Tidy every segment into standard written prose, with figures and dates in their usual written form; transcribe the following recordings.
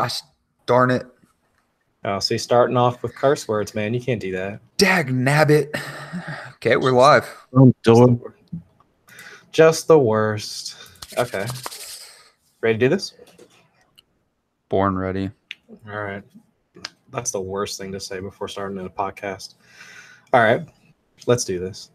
Gosh darn it. Oh, see, starting off with curse words, man. You can't do that. Dag nabbit. Okay, we're live. Just the worst. Okay. Ready to do this? Born ready. All right. That's the worst thing to say before starting a podcast. All right. Let's do this.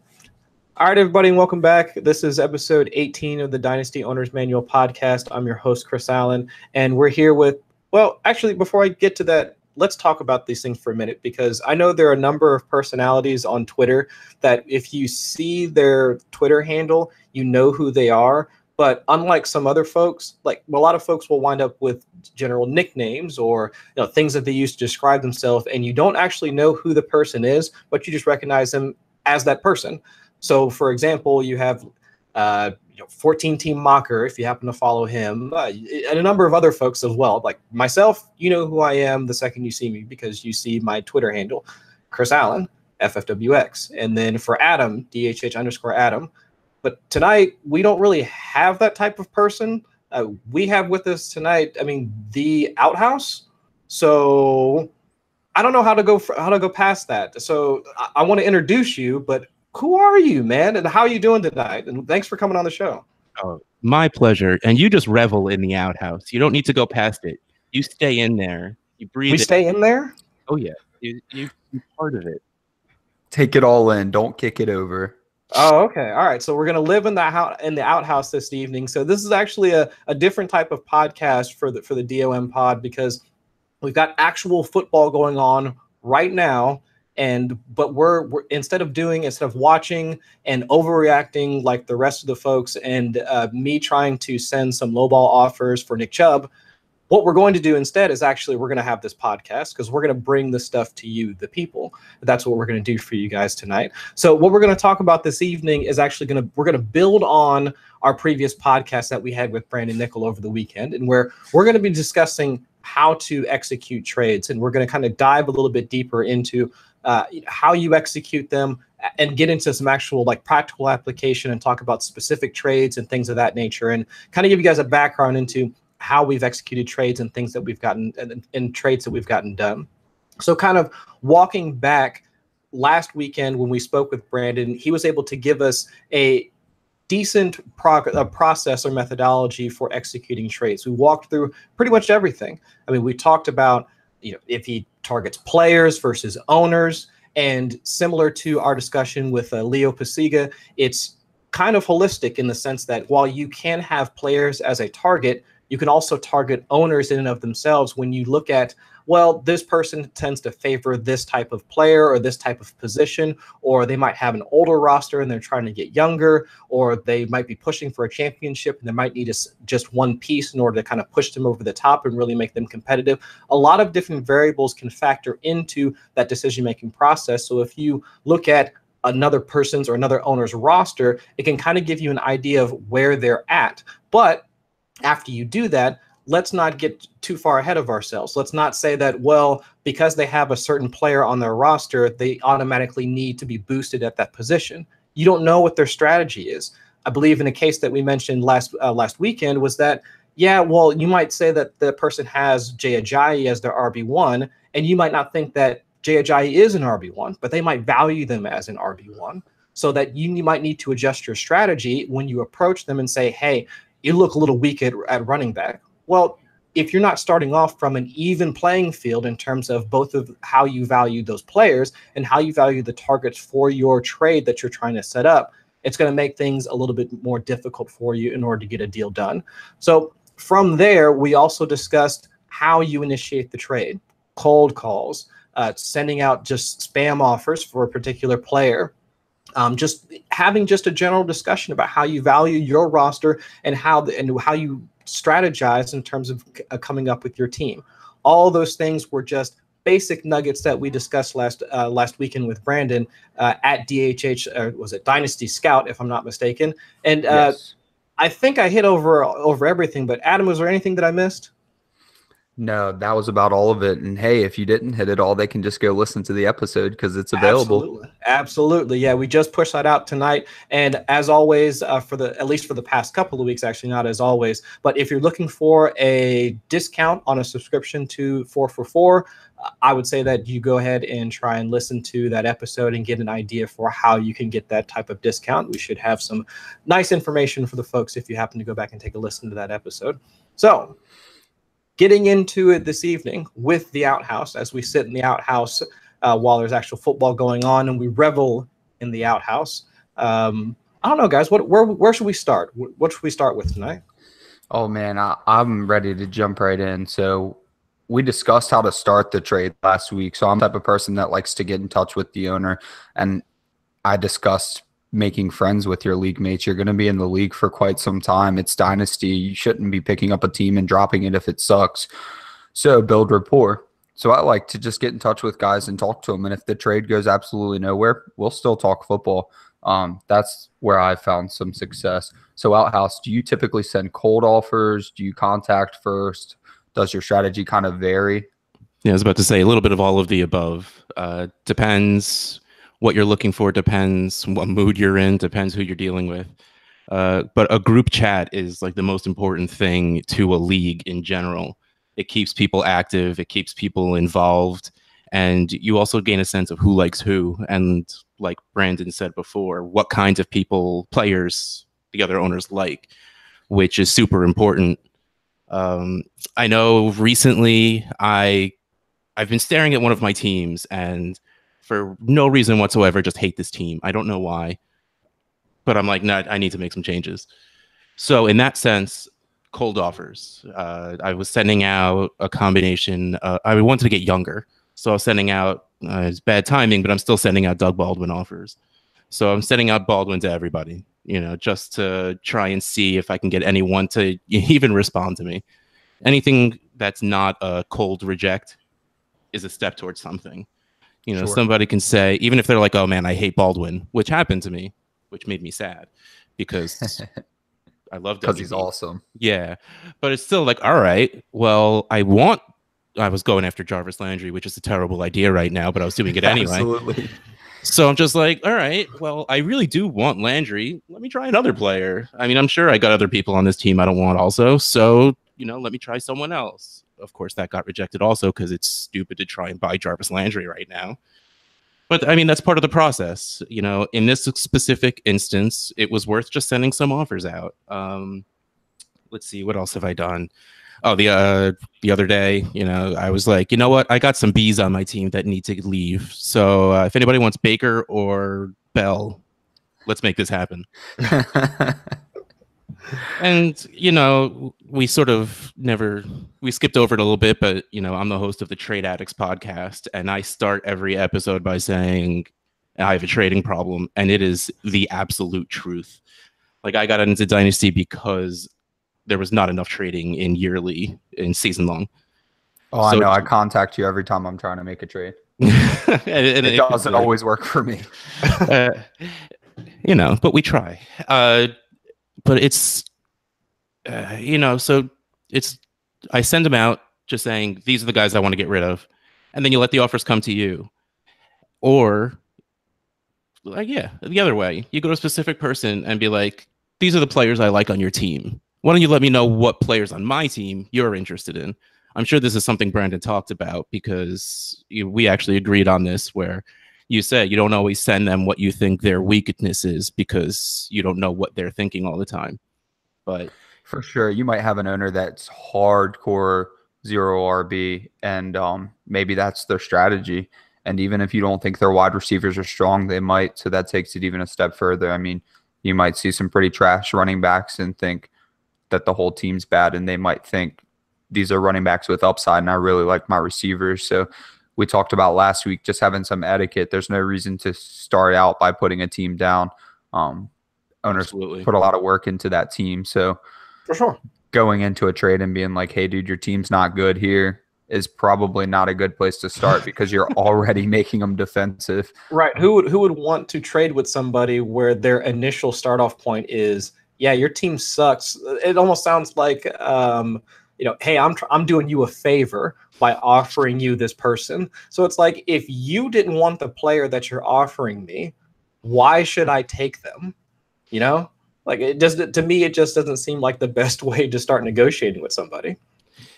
All right, everybody, and welcome back. This is episode 18 of the Dynasty Owner's Manual podcast. I'm your host, Chris Allen, and we're here with, well, actually, before I get to that, let's talk about these things for a minute, because I know there are a number of personalities on Twitter that if you see their Twitter handle, you know who they are. But unlike some other folks, like a lot of folks will wind up with general nicknames or things that they use to describe themselves, and you don't actually know who the person is, but you just recognize them as that person. So, for example, you have 14 Team Mocker, if you happen to follow him, and a number of other folks as well. Like myself, you know who I am the second you see me because you see my Twitter handle, Chris Allen, FFWX. And then for Adam, DHH_Adam. But tonight, we don't really have that type of person. We have with us tonight, the Outhouse. So I don't know how to go past that. So I want to introduce you, but who are you, man? And how are you doing tonight? And thanks for coming on the show. Oh, my pleasure. And you just revel in the outhouse. You don't need to go past it. You stay in there. You breathe. We stay in there? Oh, yeah. You're part of it. Take it all in. Don't kick it over. Oh, okay. All right. So we're going to live in the outhouse this evening. So this is actually a different type of podcast for the DOM pod, because we've got actual football going on right now. But we're instead of watching and overreacting like the rest of the folks and me trying to send some lowball offers for Nick Chubb, what we're going to do instead is actually we're going to have this podcast because we're going to bring this stuff to you, the people. That's what we're going to do for you guys tonight. So what we're going to talk about this evening is actually we're going to build on our previous podcast that we had with Brandon Nickel over the weekend, and where we're going to be discussing how to execute trades, and we're going to kind of dive a little bit deeper into how you execute them and get into some actual practical application and talk about specific trades and things of that nature, and kind of give you guys a background into how we've executed trades and things that we've gotten and trades that we've gotten done. So kind of walking back last weekend when we spoke with Brandon, he was able to give us a decent process or methodology for executing trades. We walked through pretty much everything. We talked about if he targets players versus owners, and similar to our discussion with Leo Pasiga, it's kind of holistic in the sense that while you can have players as a target, you can also target owners in and of themselves when you look at, well, this person tends to favor this type of player or this type of position, or they might have an older roster and they're trying to get younger, or they might be pushing for a championship and they might need just one piece in order to kind of push them over the top and really make them competitive. A lot of different variables can factor into that decision-making process. So if you look at another person's or another owner's roster, it can kind of give you an idea of where they're at. But after you do that, let's not get too far ahead of ourselves. Let's not say that, well, because they have a certain player on their roster, they automatically need to be boosted at that position. You don't know what their strategy is. I believe in a case that we mentioned last weekend was that, yeah, well, you might say that the person has Jay Ajayi as their RB1, and you might not think that Jay Ajayi is an RB1, but they might value them as an RB1, so that you might need to adjust your strategy when you approach them and say, hey, you look a little weak at running back. Well, if you're not starting off from an even playing field in terms of both of how you value those players and how you value the targets for your trade that you're trying to set up, it's going to make things a little bit more difficult for you in order to get a deal done. So from there, we also discussed how you initiate the trade, cold calls, sending out just spam offers for a particular player, just having just a general discussion about how you value your roster and how you strategize in terms of coming up with your team. All those things were just basic nuggets that we discussed last weekend with Brandon at DHH, was it Dynasty Scout, if I'm not mistaken. And yes. I think I hit over everything, but Adam, was there anything that I missed? No, that was about all of it. And hey, if you didn't hit it all, they can just go listen to the episode because it's available. Absolutely. Yeah, we just pushed that out tonight. And as always, at least for the past couple of weeks, actually not as always, but if you're looking for a discount on a subscription to 4for4, I would say that you go ahead and try and listen to that episode and get an idea for how you can get that type of discount. We should have some nice information for the folks if you happen to go back and take a listen to that episode. So, getting into it this evening with the Outhouse, as we sit in the Outhouse while there's actual football going on and we revel in the Outhouse. I don't know, guys. Where should we start? What should we start with tonight? Oh, man, I'm ready to jump right in. So we discussed how to start the trade last week. So I'm the type of person that likes to get in touch with the owner. And I discussed making friends with your league mates. You're going to be in the league for quite some time. It's Dynasty. You shouldn't be picking up a team and dropping it if it sucks. So build rapport. So I like to just get in touch with guys and talk to them. And if the trade goes absolutely nowhere, we'll still talk football. That's where I've found some success. So Outhouse, do you typically send cold offers? Do you contact first? Does your strategy kind of vary? Yeah, I was about to say a little bit of all of the above. Depends what you're looking for, depends what mood you're in, depends who you're dealing with. But a group chat is like the most important thing to a league in general. It keeps people active, it keeps people involved, and you also gain a sense of who likes who. And like Brandon said before, what kinds of people, players, the other owners like, which is super important. I know recently I've been staring at one of my teams and for no reason whatsoever, just hate this team. I don't know why, but I'm like, no, I need to make some changes. So in that sense, cold offers. I was sending out a combination. I wanted to get younger. So I was sending out, it's bad timing, but I'm still sending out Doug Baldwin offers. So I'm sending out Baldwin to everybody, just to try and see if I can get anyone to even respond to me. Anything that's not a cold reject is a step towards something. Sure. Somebody can say, even if they're like, oh man, I hate Baldwin, which happened to me, which made me sad because I love because he's awesome. Yeah. But it's still like, all right, well, I was going after Jarvis Landry, which is a terrible idea right now, but I was doing it anyway. Absolutely. So I'm just like, all right, well, I really do want Landry. Let me try another player. I mean, I'm sure I got other people on this team I don't want also. So, let me try someone else. Of course, that got rejected also because it's stupid to try and buy Jarvis Landry right now. But, I mean, that's part of the process. In this specific instance, it was worth just sending some offers out. Let's see, what else have I done? Oh, the other day, I was like, you know what? I got some Bs on my team that need to leave. So if anybody wants Baker or Bell, let's make this happen. And, we sort of we skipped over it a little bit, but, I'm the host of the Trade Addicts podcast, and I start every episode by saying I have a trading problem, and it is the absolute truth. Like, I got into Dynasty because there was not enough trading in season long. Oh, so, I know. I contact you every time I'm trying to make a trade. and it doesn't always work for me. But we try. But it's, so I send them out just saying, these are the guys I want to get rid of. And then you let the offers come to you. Or, the other way. You go to a specific person and be like, these are the players I like on your team. Why don't you let me know what players on my team you're interested in? I'm sure this is something Brandon talked about because we actually agreed on this where you said you don't always send them what you think their weakness is because you don't know what they're thinking all the time. But for sure, you might have an owner that's hardcore 0 RB, and maybe that's their strategy. And even if you don't think their wide receivers are strong, they might. So that takes it even a step further. I mean, you might see some pretty trash running backs and think that the whole team's bad, and they might think these are running backs with upside, and I really like my receivers. So we talked about last week, just having some etiquette. There's no reason to start out by putting a team down. Owners Absolutely. Put a lot of work into that team. So for sure, going into a trade and being like, hey, dude, your team's not good here is probably not a good place to start because you're already making them defensive. Right. Who would want to trade with somebody where their initial start off point is, yeah, your team sucks. It almost sounds like hey, I'm doing you a favor by offering you this person. So it's like, if you didn't want the player that you're offering me, why should I take them? Like, to me, it just doesn't seem like the best way to start negotiating with somebody.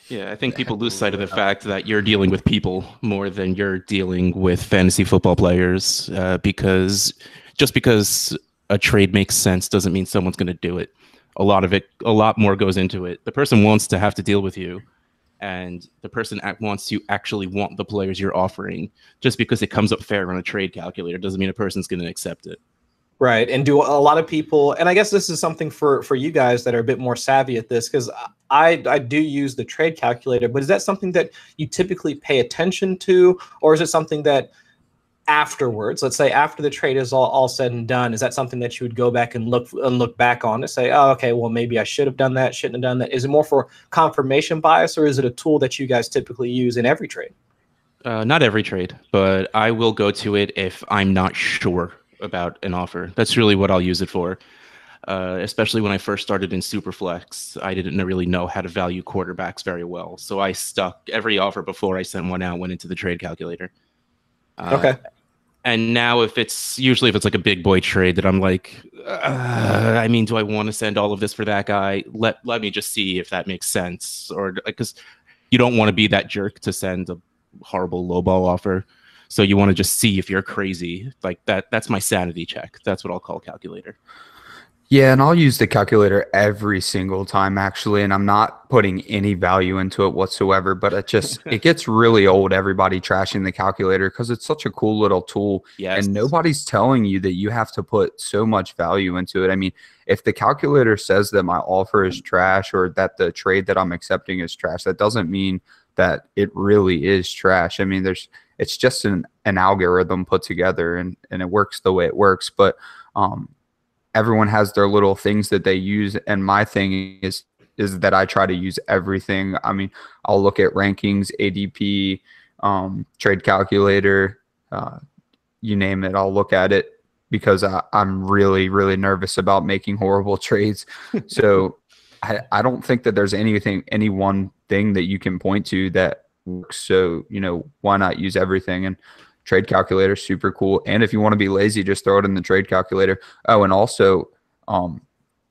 Yeah, I think people lose sight of the fact that you're dealing with people more than you're dealing with fantasy football players, because just because a trade makes sense doesn't mean someone's going to do it. A lot more goes into it. The person wants to have to deal with you, and the person wants to actually want the players you're offering. Just because it comes up fair on a trade calculator doesn't mean a person's going to accept it. Right. And do a lot of people, and I guess this is something for you guys that are a bit more savvy at this, because I do use the trade calculator, but is that something that you typically pay attention to, or is it something that afterwards, let's say after the trade is all said and done, is that something that you would go back and look back on and say, oh, okay, well, maybe I should have done that, shouldn't have done that? Is it more for confirmation bias, or is it a tool that you guys typically use in every trade? Not every trade, but I will go to it if I'm not sure about an offer. That's really what I'll use it for. Especially when I first started in Superflex, I didn't really know how to value quarterbacks very well. So I stuck every offer before I sent one out, went into the trade calculator. Okay. And now if it's like a big boy trade that I'm like, I mean, do I want to send all of this for that guy? Let me just see if that makes sense. Or because you don't want to be that jerk to send a horrible lowball offer. So you want to just see if you're crazy. Like that's my sanity check. That's what I'll call calculator. Yeah, and I'll use the calculator every single time, actually, and I'm not putting any value into it whatsoever, but it gets really old, everybody trashing the calculator, because it's such a cool little tool. Yes. And nobody's telling you that you have to put so much value into it. I mean, if the calculator says that my offer is trash, or that the trade that I'm accepting is trash, that doesn't mean that it really is trash. I mean, it's just an algorithm put together, and it works the way it works. But everyone has their little things that they use, and my thing is that I try to use everything. I mean, I'll look at rankings, ADP, trade calculator, you name it. I'll look at it, because I'm really, really nervous about making horrible trades. So I don't think that there's any one thing that you can point to that works. So, why not use everything? And trade calculator, super cool. And if you want to be lazy, just throw it in the trade calculator. Oh, and also,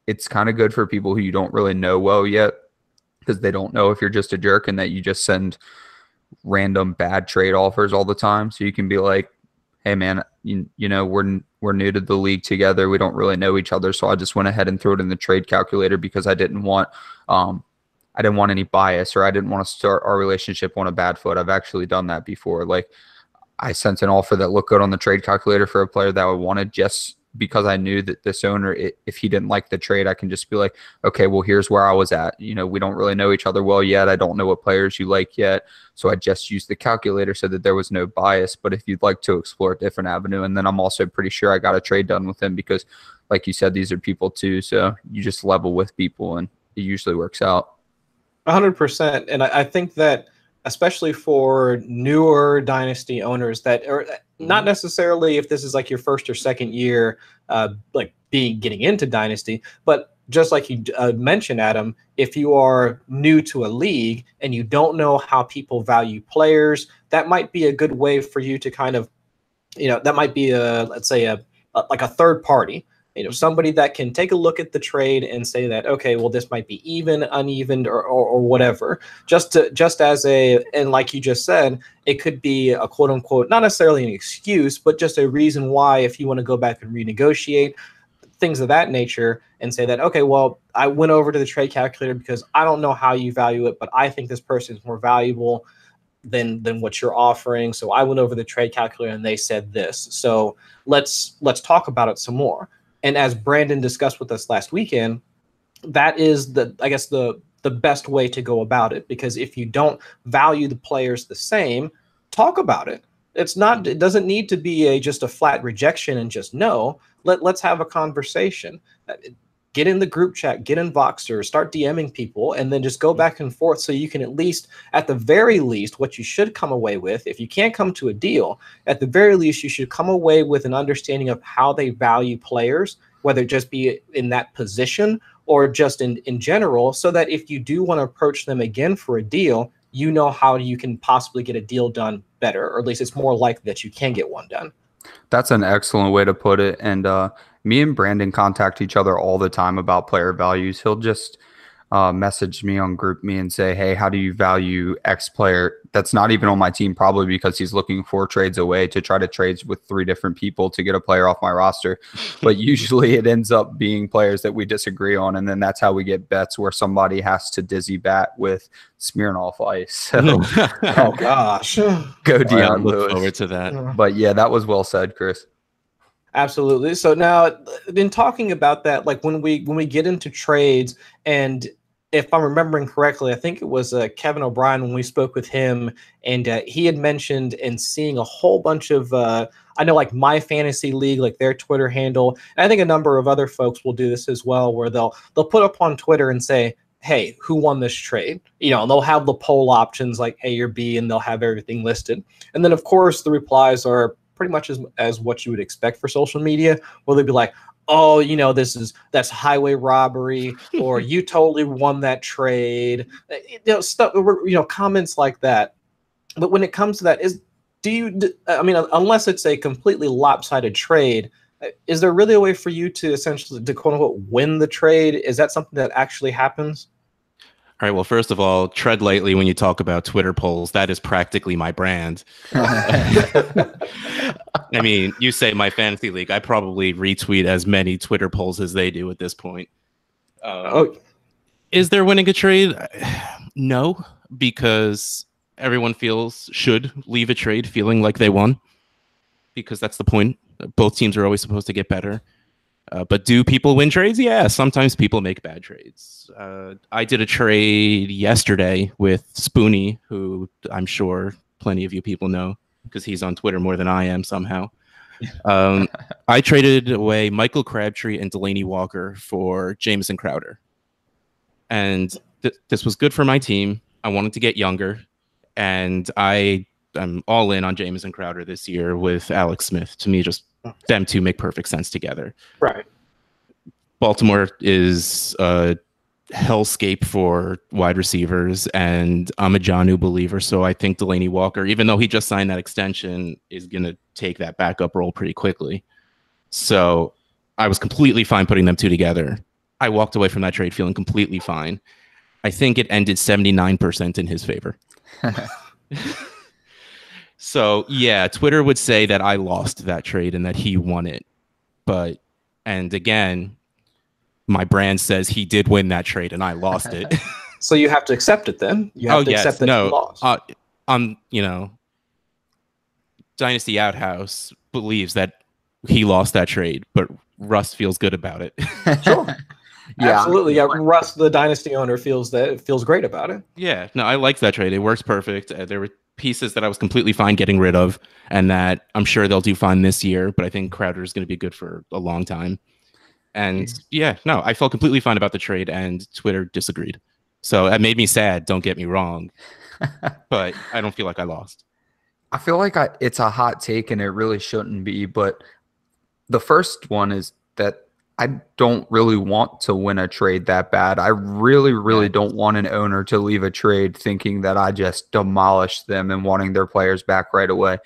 it's kind of good for people who you don't really know well yet, because they don't know if you're just a jerk and that you just send random bad trade offers all the time. So you can be like, hey man, we're new to the league together. We don't really know each other. So I just went ahead and threw it in the trade calculator because I didn't want any bias, or I didn't want to start our relationship on a bad foot. I've actually done that before. Like, I sent an offer that looked good on the trade calculator for a player that I wanted, just because I knew that this owner, if he didn't like the trade, I can just be like, okay, well, here's where I was at. We don't really know each other well yet. I don't know what players you like yet. So I just used the calculator so that there was no bias. But if you'd like to explore a different avenue, and then I'm also pretty sure I got a trade done with him, because like you said, these are people too. So you just level with people, and it usually works out. 100%. And I think that, especially for newer Dynasty owners that are not necessarily, if this is like your first or second year, getting into Dynasty, but just like you mentioned, Adam, if you are new to a league and you don't know how people value players, that might be a good way for you to kind of, that might be let's say a third party. Somebody that can take a look at the trade and say that, okay, well, this might be even, uneven, or whatever. Just as and like you just said, it could be a quote unquote, not necessarily an excuse, but just a reason why, if you want to go back and renegotiate, things of that nature, and say that, okay, well, I went over to the trade calculator because I don't know how you value it, but I think this person is more valuable than what you're offering. So I went over the trade calculator and they said this. So let's talk about it some more. And as Brandon discussed with us last weekend, that is the best way to go about it, because if you don't value the players the same, talk about it. It doesn't need to be just a flat rejection and just no. Let's have a conversation. Get in the group chat, get in Voxer, start DMing people, and then just go back and forth, so you can at the very least, what you should come away with, if you can't come to a deal, at the very least, you should come away with an understanding of how they value players, whether it just be in that position or just in general, so that if you do want to approach them again for a deal, you know how you can possibly get a deal done better, or at least it's more likely that you can get one done. That's an excellent way to put it. And me and Brandon contact each other all the time about player values. He'll just message me on GroupMe and say, hey, how do you value X player that's not even on my team, probably because he's looking 4 trades away to try to trade with 3 different people to get a player off my roster. But usually it ends up being players that we disagree on, and then that's how we get bets where somebody has to dizzy bat with Smirnoff Ice. So, oh gosh, go Dion Look Lewis. forward to that. But yeah, that was well said, Chris. Absolutely. So now, in talking about that, like when we get into trades, and if I'm remembering correctly, I think it was Kevin O'Brien when we spoke with him, and he had mentioned and seeing a whole bunch of I know like My Fantasy League, like their Twitter handle, and I think a number of other folks will do this as well, where they'll put up on Twitter and say, hey, who won this trade? You know, and they'll have the poll options like A or B, and they'll have everything listed. And then of course the replies are pretty much as what you would expect for social media, where they'd be like, oh, you know, that's highway robbery, or you totally won that trade, you know, stuff, you know, comments like that. But when it comes to that, I mean, unless it's a completely lopsided trade, is there really a way for you to essentially, to quote unquote, win the trade? Is that something that actually happens? All right. Well, first of all, tread lightly when you talk about Twitter polls. That is practically my brand. I mean, you say My Fantasy League. I probably retweet as many Twitter polls as they do at this point. Is there winning a trade? No, because everyone should leave a trade feeling like they won, because that's the point. Both teams are always supposed to get better. But do people win trades? Yeah, sometimes people make bad trades. I did a trade yesterday with Spoonie, who I'm sure plenty of you people know because he's on Twitter more than I am somehow. I traded away Michael Crabtree and Delaney Walker for Jamison Crowder. And this was good for my team. I wanted to get younger. And I'm all in on Jamison Crowder this year with Alex Smith. To me, just them two make perfect sense together. Right. Baltimore is a hellscape for wide receivers, and I'm a Jonnu believer. So I think Delaney Walker, even though he just signed that extension, is going to take that backup role pretty quickly. So I was completely fine putting them two together. I walked away from that trade feeling completely fine. I think it ended 79% in his favor. So, yeah, Twitter would say that I lost that trade and that he won it. And again, my brand says he did win that trade and I lost it. So you have to accept it then. You have to accept that you lost. You know, Dynasty Outhouse believes that he lost that trade, but Russ feels good about it. Sure. Yeah, absolutely. Yeah, Russ, the Dynasty owner, feels great about it. Yeah, no, I liked that trade. It works perfect. There were pieces that I was completely fine getting rid of, and that I'm sure they'll do fine this year. But I think Crowder is going to be good for a long time. And yeah, no, I felt completely fine about the trade, and Twitter disagreed. So it made me sad. Don't get me wrong, but I don't feel like I lost. I feel like it's a hot take, and it really shouldn't be. But the first one is that I don't really want to win a trade that bad. I really, really don't want an owner to leave a trade thinking that I just demolished them and wanting their players back right away,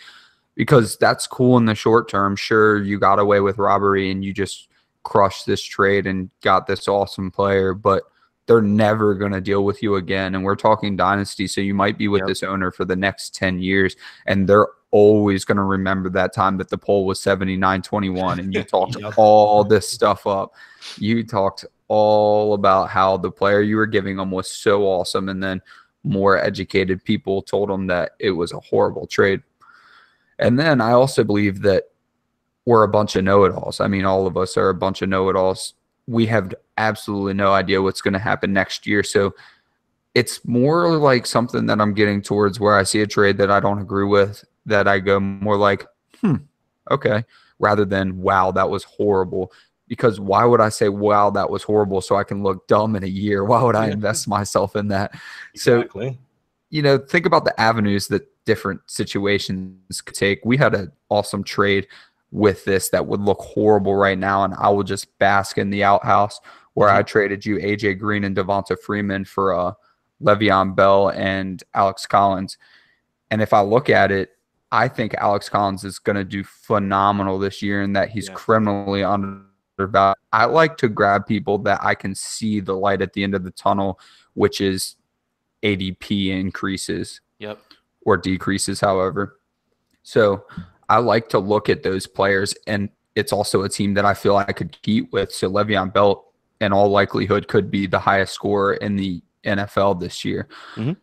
because that's cool in the short term. Sure, you got away with robbery and you just crushed this trade and got this awesome player, but they're never going to deal with you again. And we're talking Dynasty, so you might be with this owner for the next 10 years, and they're always going to remember that time that the poll was 79-21 and you talked all this stuff up. You talked all about how the player you were giving them was so awesome, and then more educated people told them that it was a horrible trade. And then I also believe that we're a bunch of know-it-alls. I mean, all of us are a bunch of know-it-alls. We have absolutely no idea what's going to happen next year. So it's more like something that I'm getting towards where I see a trade that I don't agree with, that I go more like, okay, rather than, wow, that was horrible. Because why would I say, wow, that was horrible, so I can look dumb in a year? Why would I invest myself in that? Exactly. So, you know, think about the avenues that different situations could take. We had an awesome trade with this that would look horrible right now, and I will just bask in the outhouse, where I traded you AJ Green and Devonta Freeman for Le'Veon Bell and Alex Collins. And if I look at it, I think Alex Collins is going to do phenomenal this year and that he's criminally undervalued. I like to grab people that I can see the light at the end of the tunnel, which is ADP increases or decreases, however. So I like to look at those players, and it's also a team that I feel I could compete with. So Le'Veon Bell, in all likelihood, could be the highest scorer in the NFL this year.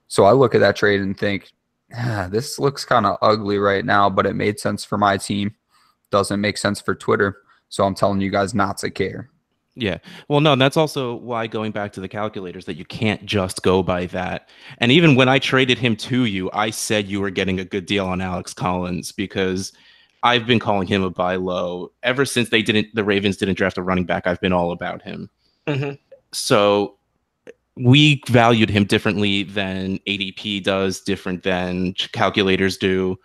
So I look at that trade and think, this looks kind of ugly right now, but it made sense for my team. Doesn't make sense for Twitter. So I'm telling you guys not to care. Yeah. Well, no, and that's also why, going back to the calculators, that you can't just go by that. And even when I traded him to you, I said you were getting a good deal on Alex Collins, because I've been calling him a buy low ever since the Ravens didn't draft a running back. I've been all about him. So we valued him differently than ADP does, different than calculators do.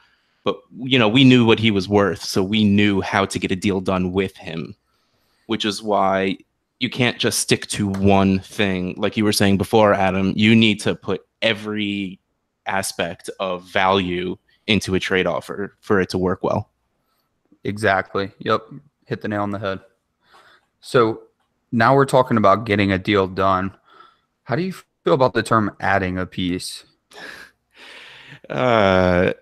But, we knew what he was worth. So we knew how to get a deal done with him, which is why you can't just stick to one thing. Like you were saying before, Adam, you need to put every aspect of value into a trade offer for it to work well. Exactly. Yep. Hit the nail on the head. So now we're talking about getting a deal done. How do you feel about the term adding a piece? It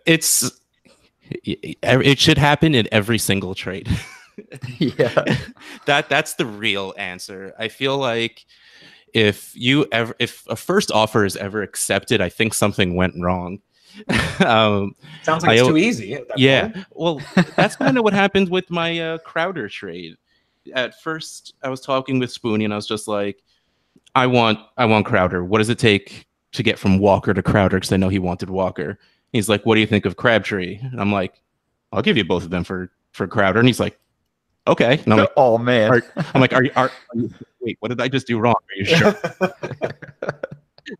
should happen in every single trade. Yeah. That's the real answer. I feel like if a first offer is ever accepted, I think something went wrong. Sounds like it's too easy. Yeah. Well, that's kind of what happened with my Crowder trade. At first, I was talking with Spoonie, and I was just like, I want Crowder. What does it take to get from Walker to Crowder? Because I know he wanted Walker. He's like, what do you think of Crabtree? And I'm like, I'll give you both of them for Crowder. And he's like, okay. And I'm like, oh man. Are you, wait, what did I just do wrong? Are you sure?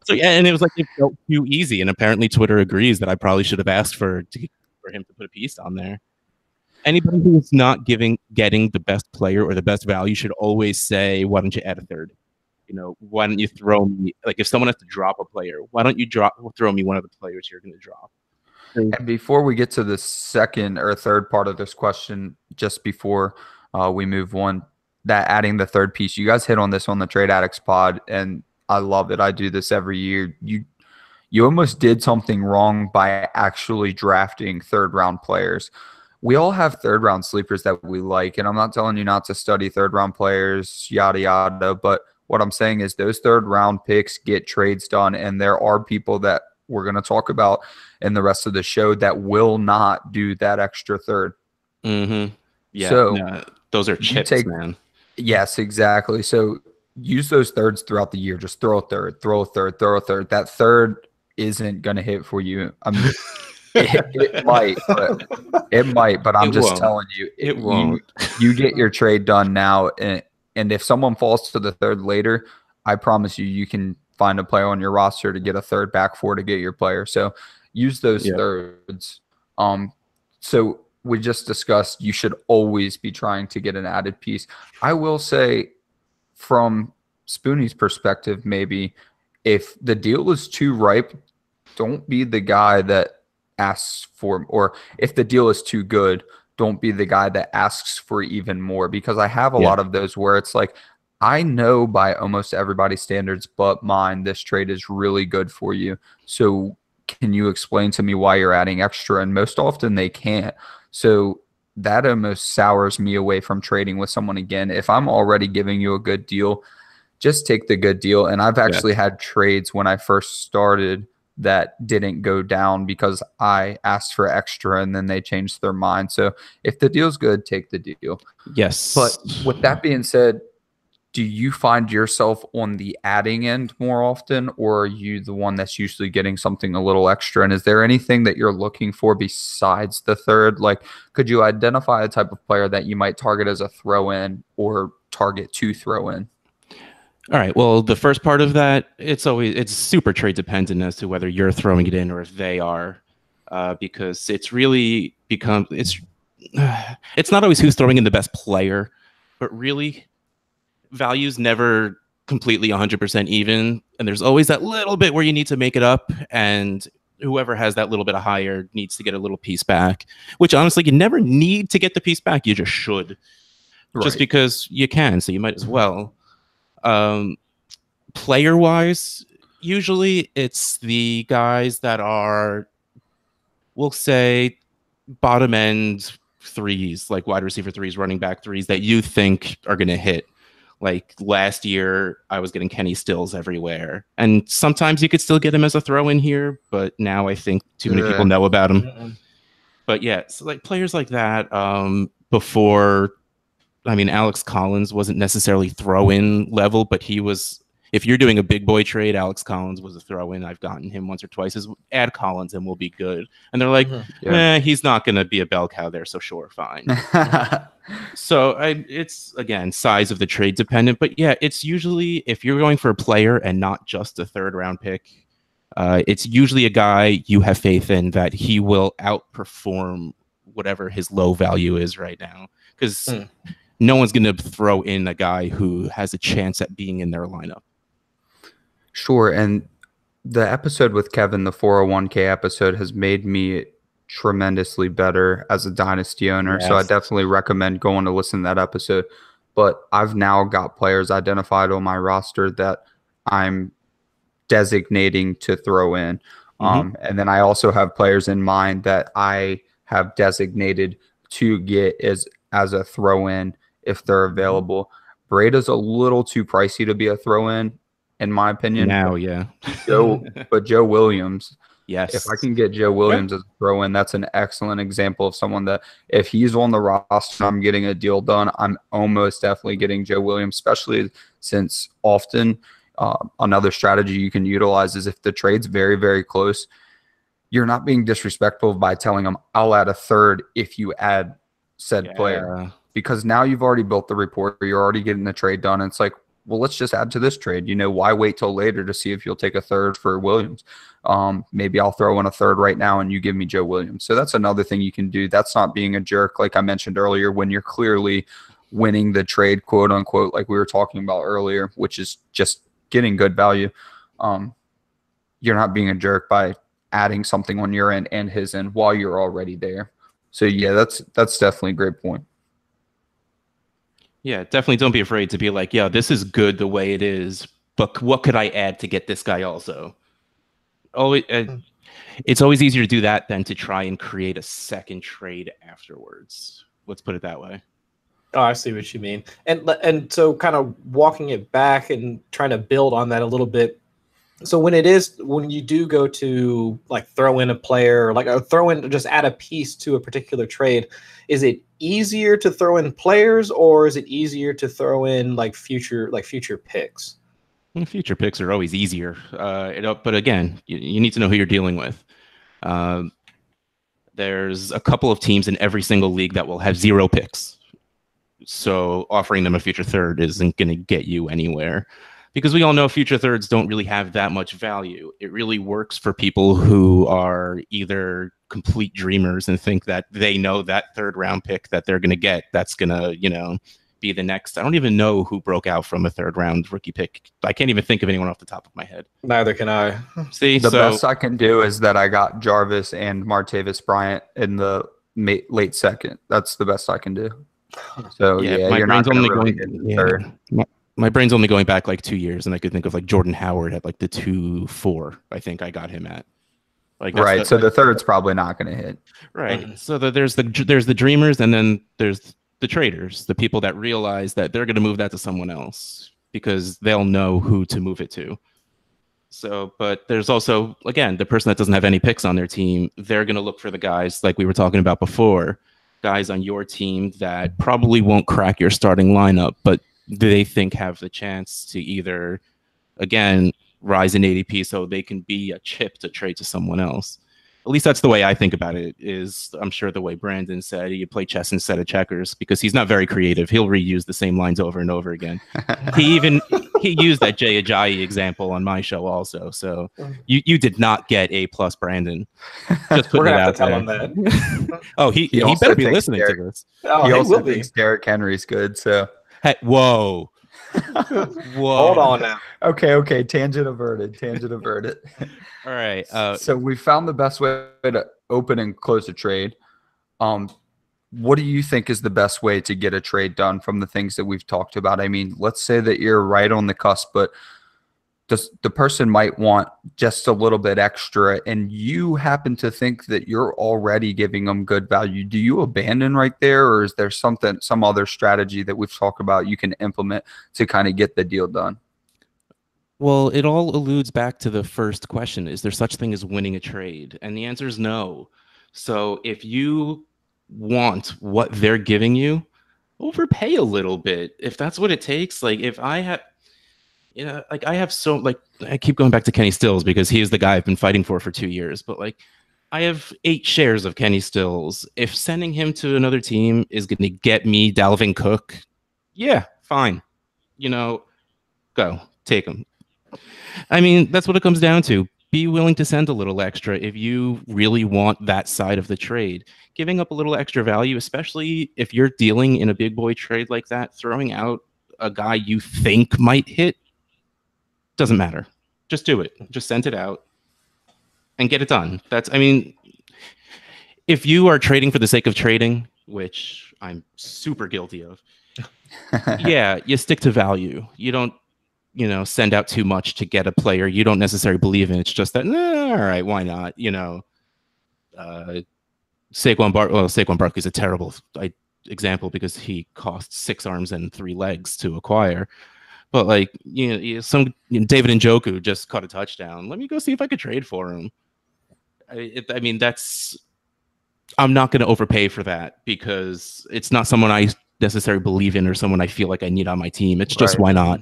So yeah, and it was like, it felt too easy. And apparently Twitter agrees that I probably should have asked for him to put a piece on there. Anybody who's not getting the best player or the best value should always say, why don't you add a third? Why don't you throw me, like, if someone has to drop a player, why don't you throw me one of the players you're going to drop? And before we get to the second or third part of this question, just before we move on, that adding the third piece, you guys hit on this on the Trade Addicts pod, and I love it. I do this every year. You almost did something wrong by actually drafting third-round players. We all have third-round sleepers that we like, and I'm not telling you not to study third-round players, yada, yada, but what I'm saying is those third-round picks get trades done, and there are people that we're going to talk about in the rest of the show that will not do that extra third. Yeah, so those are chips, man. Yes, exactly. So use those thirds throughout the year. Just throw a third, throw a third, throw a third. That third isn't going to hit for you. It might, but I'm just telling you, it won't. You get your trade done now, and if someone falls to the third later, I promise you can find a player on your roster to get a third back for to get your player. So use those thirds. So we just discussed you should always be trying to get an added piece. I will say, from Spoonie's perspective, maybe if the deal is too ripe, don't be the guy that asks for, or if the deal is too good, don't be the guy that asks for even more, because I have a lot of those where it's like, I know by almost everybody's standards but mine, this trade is really good for you. So can you explain to me why you're adding extra? And most often they can't. So that almost sours me away from trading with someone again. If I'm already giving you a good deal, just take the good deal. And I've actually had trades when I first started that didn't go down because I asked for extra and then they changed their mind. So if the deal's good, take the deal. Yes. But with that being said, do you find yourself on the adding end more often, or are you the one that's usually getting something a little extra? And is there anything that you're looking for besides the third? Like, could you identify a type of player that you might target as a throw-in or target to throw in? All right. Well, the first part of that, it's super trade dependent as to whether you're throwing it in or if they are, because it's really it's not always who's throwing in the best player, but really value's never completely 100% even, and there's always that little bit where you need to make it up, and whoever has that little bit of higher needs to get a little piece back, which honestly you never need to get the piece back, you just should. Right. Just because you can, so you might as well. Player wise, usually it's the guys that are, we'll say, bottom end threes, like wide receiver threes, running back threes that you think are going to hit. Like last year, I was getting Kenny Stills everywhere. And sometimes you could still get him as a throw in here, but now I think too many people know about him. Mm-mm. But yeah, so like players like that, before, I mean, Alex Collins wasn't necessarily throw in level, but he was, if you're doing a big boy trade, Alex Collins was a throw in. I've gotten him once or twice. Add Collins and we'll be good. And they're like, he's not going to be a bell cow there. So sure, fine. So it's, again, size of the trade dependent. But yeah, it's usually, if you're going for a player and not just a third round pick, it's usually a guy you have faith in that he will outperform whatever his low value is right now. Because no one's going to throw in a guy who has a chance at being in their lineup. Sure. And the episode with Kevin, the 401k episode, has made me tremendously better as a Dynasty owner. Yes. So I definitely recommend going to listen to that episode. But I've now got players identified on my roster that I'm designating to throw in. And then I also have players in mind that I have designated to get as a throw in if they're available. Breda's a little too pricey to be a throw in my opinion. Now, yeah. But Joe Williams, yes. If I can get Joe Williams as a throw in, that's an excellent example of someone that if he's on the roster, I'm getting a deal done. I'm almost definitely getting Joe Williams, especially since often another strategy you can utilize is if the trade's very, very close, you're not being disrespectful by telling them, I'll add a third if you add said player. Because now you've already built the rapport. You're already getting the trade done. And it's like, well, let's just add to this trade. Why wait till later to see if you'll take a third for Williams? Maybe I'll throw in a third right now and you give me Joe Williams. So that's another thing you can do. That's not being a jerk. Like I mentioned earlier, when you're clearly winning the trade, quote unquote, like we were talking about earlier, which is just getting good value. You're not being a jerk by adding something on your end and his end while you're already there. So yeah, that's definitely a great point. Yeah, definitely don't be afraid to be like, yeah, this is good the way it is, but what could I add to get this guy also? It's always easier to do that than to try and create a second trade afterwards. Let's put it that way. Oh, I see what you mean. And so kind of walking it back and trying to build on that a little bit. So when you do go to like throw in a player or like just add a piece to a particular trade, is it easier to throw in players or is it easier to throw in like future picks? Future picks are always easier. But again, you need to know who you're dealing with. There's a couple of teams in every single league that will have 0 picks. So offering them a future third isn't going to get you anywhere. Because we all know future thirds don't really have that much value. It really works for people who are either complete dreamers and think that they know that third round pick that they're going to get, that's going to, be the next. I don't even know who broke out from a third round rookie pick. I can't even think of anyone off the top of my head. Neither can I. See, the best I can do is that I got Jarvis and Martavis Bryant in the late second. That's the best I can do. So yeah, my you're brain's not only really going third. My brain's only going back like 2 years, and I could think of like Jordan Howard at like the 2-4. I think I got him at. Like right. So the third's probably not going to hit. Right. So there's the dreamers, and then there's the traders, the people that realize that they're going to move that to someone else because they'll know who to move it to. So, but there's also, again, the person that doesn't have any picks on their team, they're going to look for the guys like we were talking about before, guys on your team that probably won't crack your starting lineup, but they think have the chance to either, again, rise in ADP so they can be a chip to trade to someone else. At least that's the way I think about it, is I'm sure the way Brandon said, you play chess instead of checkers, because he's not very creative. He'll reuse the same lines over and over again. He used that Jay Ajayi example on my show also. So you did not get A+, Brandon. Just putting it out there. We're going to have to tell him that. Oh, he better be listening to this. Oh, he also thinks Derrick Henry's good. So hey, whoa. Whoa. Hold on now. Okay. Tangent averted. All right. So we found the best way to open and close a trade. What do you think is the best way to get a trade done from the things that we've talked about? I mean, let's say that you're right on the cusp, but the person might want just a little bit extra, and you happen to think that you're already giving them good value. Do you abandon right there, or is there some other strategy that we've talked about you can implement to kind of get the deal done? Well, it all alludes back to the first question. Is there such thing as winning a trade? And the answer is no. So if you want what they're giving you, overpay a little bit. If that's what it takes. Like if I have, like I have I keep going back to Kenny Stills because he is the guy I've been fighting for 2 years. But like I have 8 shares of Kenny Stills. If sending him to another team is going to get me Dalvin Cook, yeah, fine. Go take him. I mean, that's what it comes down to. Be willing to send a little extra if you really want that side of the trade. Giving up a little extra value, especially if you're dealing in a big boy trade like that, throwing out a guy you think might hit, doesn't matter. Just do it. Just send it out and get it done. If you are trading for the sake of trading, which I'm super guilty of, yeah, you stick to value. You don't send out too much to get a player you don't necessarily believe in. It's just that, all right, why not? Saquon Barkley's a terrible example because he cost 6 arms and 3 legs to acquire. But David Njoku just caught a touchdown. Let me go see if I could trade for him. I'm not going to overpay for that because it's not someone I necessarily believe in or someone I feel like I need on my team. It's just why not?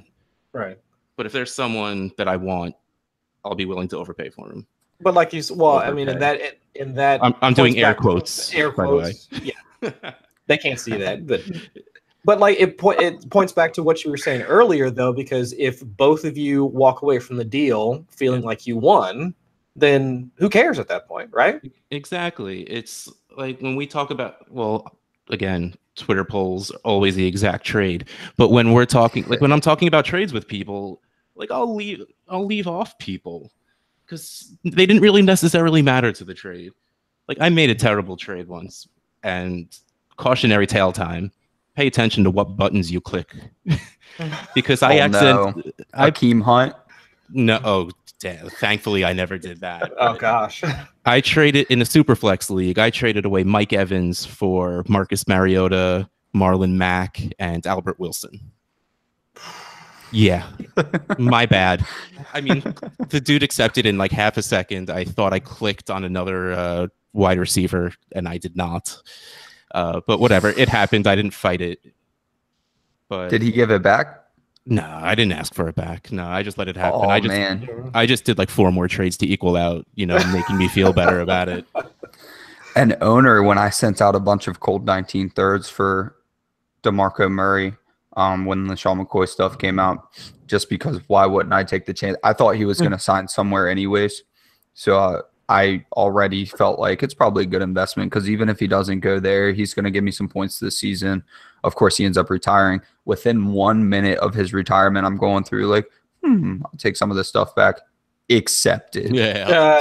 Right. But if there's someone that I want, I'll be willing to overpay for him. But like you said, well, I mean, in that I'm doing air quotes. Air quotes. Yeah. They can't see that, but like it points back to what you were saying earlier, though, because if both of you walk away from the deal feeling like you won, then who cares at that point, right? Exactly. It's like when we talk about, well, again, Twitter polls always the exact trade, but when I'm talking about trades with people, like I'll leave off people because they didn't really necessarily matter to the trade. Like I made a terrible trade once, and cautionary tale time. Pay attention to what buttons you click, because Akeem Hunt. No, oh damn! Thankfully, I never did that. Oh gosh! I traded in a Superflex league. I traded away Mike Evans for Marcus Mariota, Marlon Mack, and Albert Wilson. Yeah, my bad. I mean, the dude accepted in like half a second. I thought I clicked on another wide receiver, and I did not. But whatever, it happened. I didn't fight it. But did he give it back? No, I didn't ask for it back. No, I just let it happen. Oh, man. I just did like 4 more trades to equal out, making me feel better about it. An owner, when I sent out a bunch of cold 19 thirds for DeMarco Murray, when the Sean McCoy stuff came out, just because why wouldn't I take the chance? I thought he was going to sign somewhere anyways. So I already felt like it's probably a good investment because even if he doesn't go there, he's going to give me some points this season. Of course, he ends up retiring. Within 1 minute of his retirement, I'm going through like, I'll take some of this stuff back. Accepted.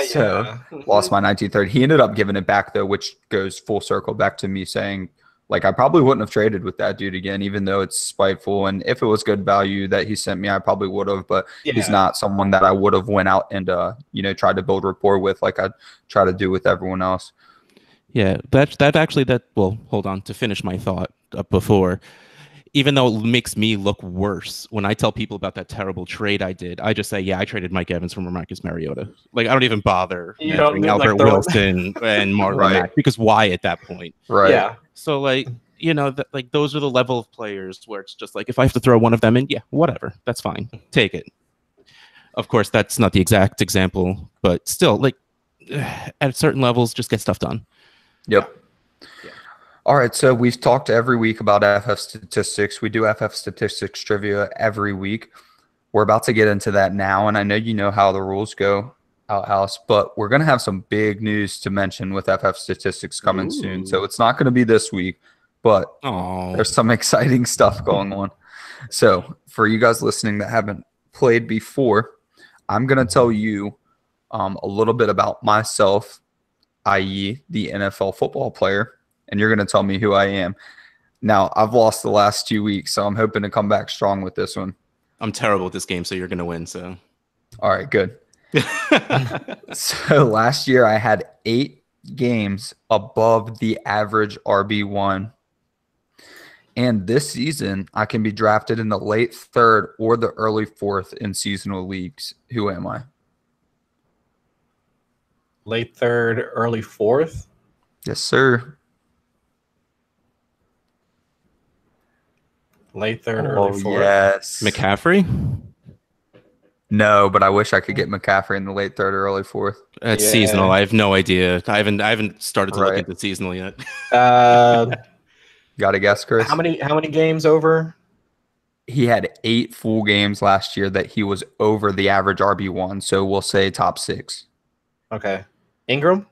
So lost my 1930. He ended up giving it back though, which goes full circle back to me saying, like, I probably wouldn't have traded with that dude again, even though it's spiteful. And if it was good value that he sent me, I probably would have. But he's not someone that I would have went out and, tried to build rapport with like I try to do with everyone else. Yeah, well, hold on to finish my thought before. Even though it makes me look worse when I tell people about that terrible trade I did, I just say, yeah, I traded Mike Evans for Marcus Mariota. Like, I don't even bother mentioning Albert Wilson and Marlon Mack because why at that point? Right. Yeah. So, those are the level of players where it's just like, if I have to throw one of them in, yeah, whatever. That's fine. Take it. Of course, that's not the exact example, but still, at certain levels, just get stuff done. Yep. Yeah. All right, so we've talked every week about FF statistics. We do FF statistics trivia every week. We're about to get into that now, and I know you know how the rules go, Outhouse, but we're going to have some big news to mention with FF statistics coming soon. So it's not going to be this week, but there's some exciting stuff going on. So for you guys listening that haven't played before, I'm going to tell you a little bit about myself, i.e. the NFL football player, and you're going to tell me who I am. Now, I've lost the last 2 weeks, so I'm hoping to come back strong with this one. I'm terrible at this game, so you're going to win. So, all right, good. So last year I had 8 games above the average RB1. And this season, I can be drafted in the late 3rd or the early 4th in seasonal leagues. Who am I? Late 3rd, early 4th? Yes, sir. Late 3rd, early 4th. Yes. McCaffrey? No, but I wish I could get McCaffrey in the late 3rd or early 4th. It's seasonal. I have no idea. I haven't started to look into seasonal yet. Got a guess, Chris? How many games over? He had 8 full games last year that he was over the average RB1, so we'll say top 6. Okay. Ingram?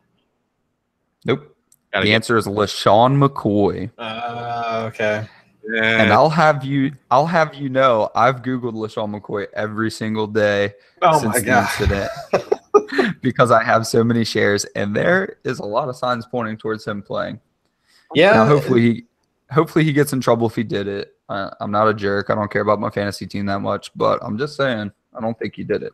Nope. The answer is LaShawn McCoy. Okay. Yeah. And I'll have you know, I've Googled LaShawn McCoy every single day since the incident because I have so many shares, and there is a lot of signs pointing towards him playing. Yeah. Now, hopefully he gets in trouble if he did it. I'm not a jerk. I don't care about my fantasy team that much, but I'm just saying I don't think he did it.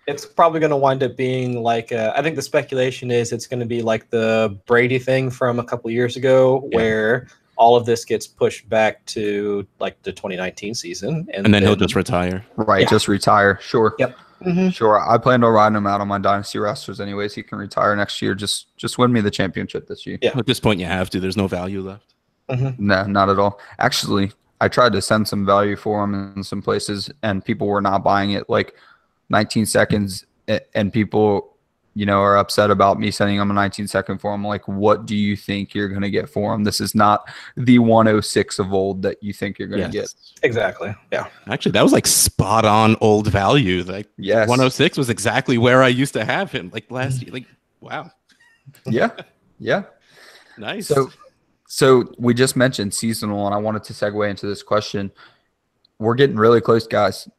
It's probably going to wind up being like I think the speculation is it's going to be like the Brady thing from a couple years ago, where all of this gets pushed back to like the 2019 season, and then he'll just retire. Right, just retire. Sure. Yep. Mm-hmm. Sure. I plan to ride him out on my dynasty rosters anyways. He can retire next year. Just win me the championship this year. Yeah. At this point, you have to. There's no value left. Mm-hmm. No, not at all. Actually, I tried to send some value for him in some places, and people were not buying it. Like 19 seconds, and people, are upset about me sending him a 19-second for him. Like, what do you think you're going to get for him? This is not the 106 of old that you think you're going to get. Exactly. Yeah. Actually, that was like spot on old value. Like, yes. 106 was exactly where I used to have him. Like last year. Like, wow. Yeah. Yeah. Nice. So we just mentioned seasonal, and I wanted to segue into this question. We're getting really close, guys.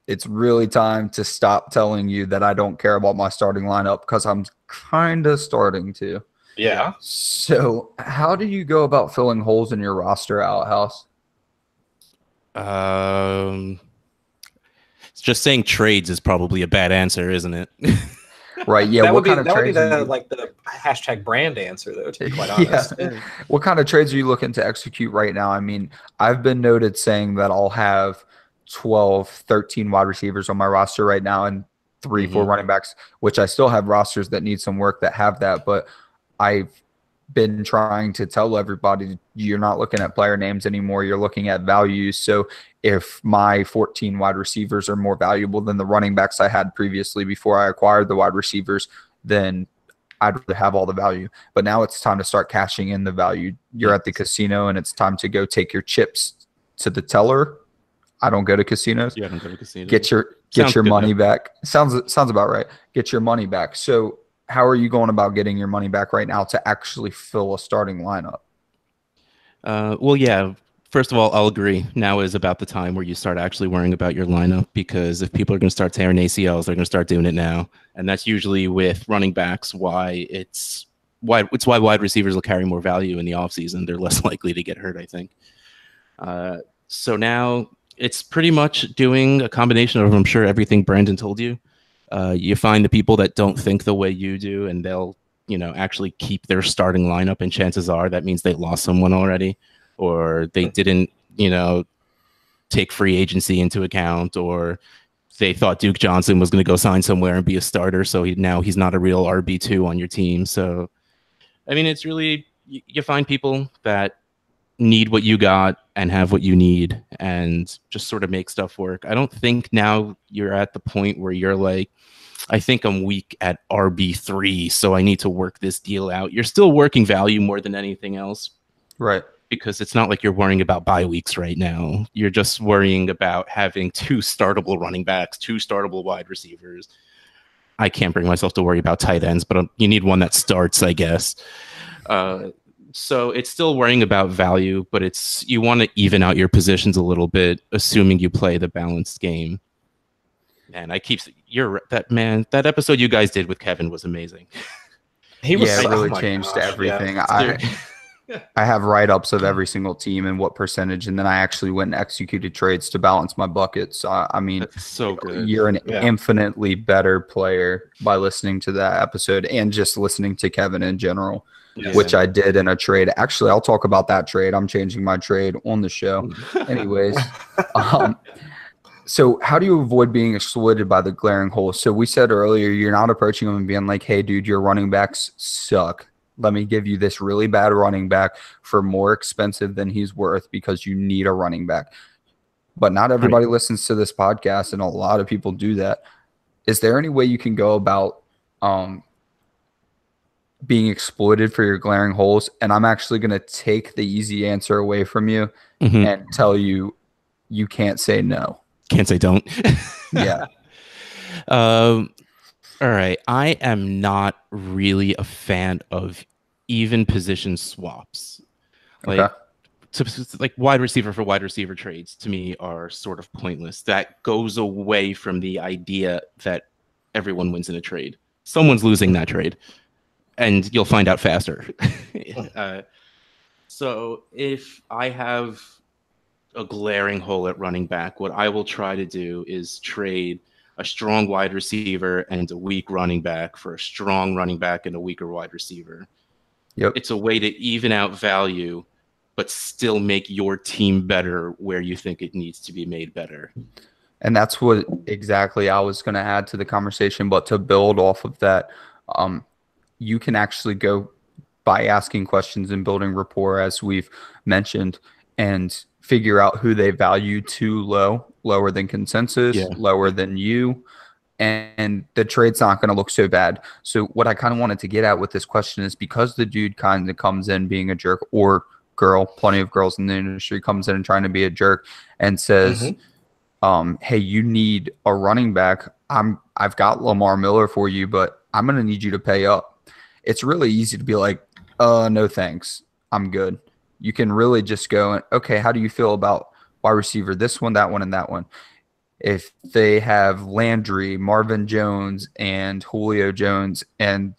It's really time to stop telling you that I don't care about my starting lineup, because I'm kind of starting to. Yeah. So how do you go about filling holes in your roster, Outhouse? Just saying trades is probably a bad answer, isn't it? Right. Yeah. That would be the hashtag brand answer, though, to be quite honest. Yeah. What kind of trades are you looking to execute right now? I mean, I've been noted saying that I'll have 12, 13 wide receivers on my roster right now and 3, 4 running backs, which I still have rosters that need some work that have that. But I've been trying to tell everybody, you're not looking at player names anymore. You're looking at values. So if my 14 wide receivers are more valuable than the running backs I had previously before I acquired the wide receivers, then I'd rather have all the value. But now it's time to start cashing in the value. You're at the casino, and it's time to go take your chips to the teller. I don't go to casinos. Yeah, I don't go to casinos. Get your money back. Sounds about right. Get your money back. So how are you going about getting your money back right now to actually fill a starting lineup? Well, yeah. First of all, I'll agree. Now is about the time where you start actually worrying about your lineup, because if people are going to start tearing ACLs, they're going to start doing it now. And that's usually with running backs why wide receivers will carry more value in the offseason. They're less likely to get hurt, I think. So now it's pretty much doing a combination of, I'm sure, everything Brandon told you. You find the people that don't think the way you do, and they'll, actually keep their starting lineup, and chances are that means they lost someone already, or they didn't, take free agency into account, or they thought Duke Johnson was going to go sign somewhere and be a starter, so he's not a real RB2 on your team. So, I mean, it's really, you find people that need what you got and have what you need, and just sort of make stuff work. I don't think now you're at the point where you're like, I think I'm weak at RB3, so I need to work this deal out. You're still working value more than anything else. Right. Because it's not like you're worrying about bye weeks right now. You're just worrying about having 2 startable running backs, 2 startable wide receivers. I can't bring myself to worry about tight ends, but you need one that starts, I guess. So it's still worrying about value, but you want to even out your positions a little bit, assuming you play the balanced game. Man, that episode you guys did with Kevin was amazing. He was it really oh my changed gosh, everything. yeah. I have write-ups of every single team and what percentage, and then I actually went and executed trades to balance my buckets. I mean, That's so good. You're an infinitely better player by listening to that episode and just listening to Kevin in general, which I did in a trade. Actually, I'll talk about that trade. I'm changing my trade on the show. Anyways, so how do you avoid being exploited by the glaring holes? So we said earlier, you're not approaching them and being like, hey, dude, your running backs suck. Let me give you this really bad running back for more expensive than he's worth because you need a running back. But not everybody listens to this podcast, and a lot of people do that. Is there any way you can go about being exploited for your glaring holes? And I'm actually going to take the easy answer away from you and tell you you can't say no. Can't say don't. Yeah. All right. I am not really a fan of even position swaps. Like wide receiver for wide receiver trades to me are sort of pointless. That goes away from the idea that everyone wins in a trade. Someone's losing that trade, and you'll find out faster. So if I have a glaring hole at running back, what I will try to do is trade a strong wide receiver and a weak running back for a strong running back and a weaker wide receiver. Yep. It's a way to even out value, but still make your team better where you think it needs to be made better. And that's what exactly I was going to add to the conversation. But to build off of that, you can actually go by asking questions and building rapport, as we've mentioned, and figure out who they value too low, lower than consensus, lower than you, and the trade's not going to look so bad. So what I kind of wanted to get at with this question is, because the dude kind of comes in being a jerk, or girl, plenty of girls in the industry comes in and trying to be a jerk and says, hey, you need a running back. I've got Lamar Miller for you, but I'm going to need you to pay up. It's really easy to be like, no thanks, I'm good. You can really just go, okay, how do you feel about wide receiver, this one, that one, and that one? If they have Landry, Marvin Jones, and Julio Jones, and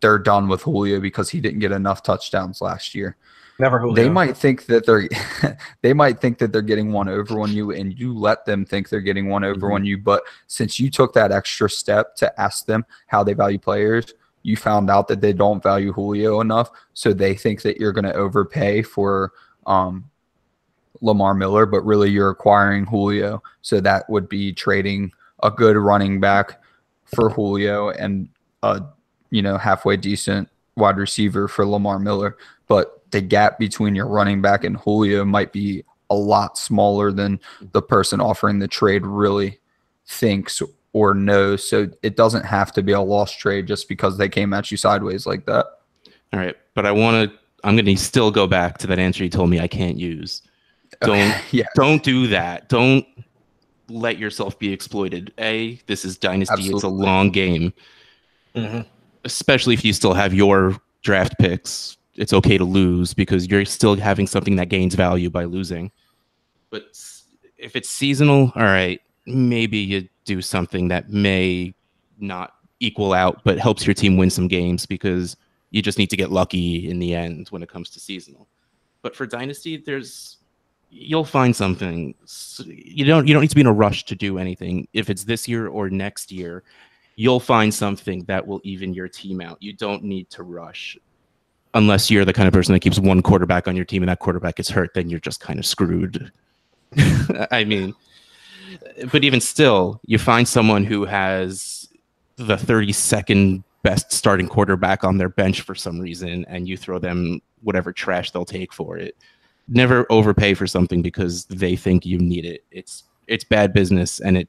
they're done with Julio because he didn't get enough touchdowns last year, never Julio. They might think that they're getting one over on you, and you let them think they're getting one over on you. But since you took that extra step to ask them how they value players, you found out that they don't value Julio enough, so they think that you're going to overpay for Lamar Miller, but really you're acquiring Julio. So that would be trading a good running back for Julio and a halfway decent wide receiver for Lamar Miller. But the gap between your running back and Julio might be a lot smaller than the person offering the trade really thinks or knows. So it doesn't have to be a lost trade just because they came at you sideways like that. All right. But I'm going to still go back to that answer you told me I can't use. Don't do that. Don't let yourself be exploited. This is Dynasty. Absolutely. It's a long game. Especially if you still have your draft picks. It's okay to lose because you're still having something that gains value by losing. But if it's seasonal, all right, maybe you do something that may not equal out, but helps your team win some games because you just need to get lucky in the end when it comes to seasonal. But for Dynasty, you'll find something. You don't need to be in a rush to do anything. If it's this year or next year, you'll find something that will even your team out. You don't need to rush. Unless you're the kind of person that keeps one quarterback on your team and that quarterback gets hurt, then you're just kind of screwed. I mean, but even still, you find someone who has the 32nd best starting quarterback on their bench for some reason, and you throw them whatever trash they'll take for it. Never overpay for something because they think you need it. It's bad business, and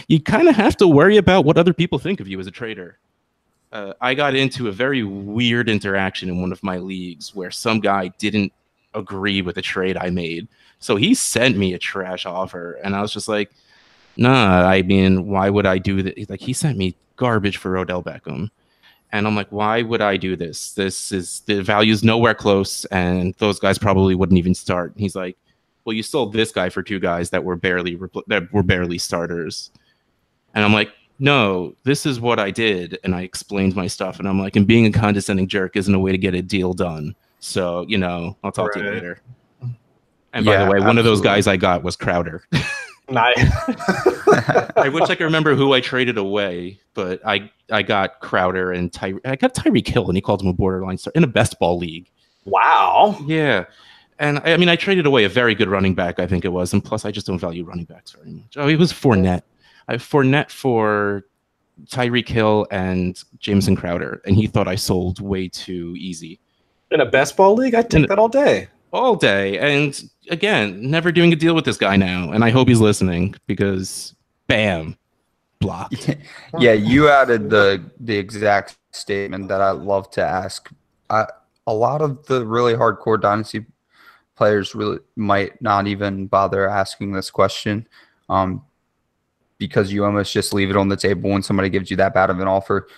you kind of have to worry about what other people think of you as a trader. I got into a very weird interaction in one of my leagues where some guy didn't agree with the trade I made. So he sent me a trash offer, and I was just like, nah, I mean, why would I do that? Like, he sent me garbage for Odell Beckham. And I'm like, why would I do this? The value's nowhere close, and those guys probably wouldn't even start. He's like, well, you sold this guy for 2 guys that were barely starters. And I'm like, no, this is what I did. And I explained my stuff. And I'm like, and being a condescending jerk isn't a way to get a deal done. So, I'll talk to you later. And by the way, one of those guys I got was Crowder. Nice. I wish I could remember who I traded away, but I got Crowder and I got Tyreek Hill, and he called him a borderline star in a best ball league. Wow. Yeah. And I traded away a very good running back, I think it was. And plus, I just don't value running backs very much. Oh, it was Fournette. I have Fournette for Tyreek Hill and Jameson Crowder, and he thought I sold way too easy. In a best ball league? I'd take that all day. All day. And again, never doing a deal with this guy now. And I hope he's listening because bam, blocked. Yeah, you added the exact statement that I love to ask. A lot of the really hardcore Dynasty players really might not even bother asking this question because you almost just leave it on the table when somebody gives you that bad of an offer.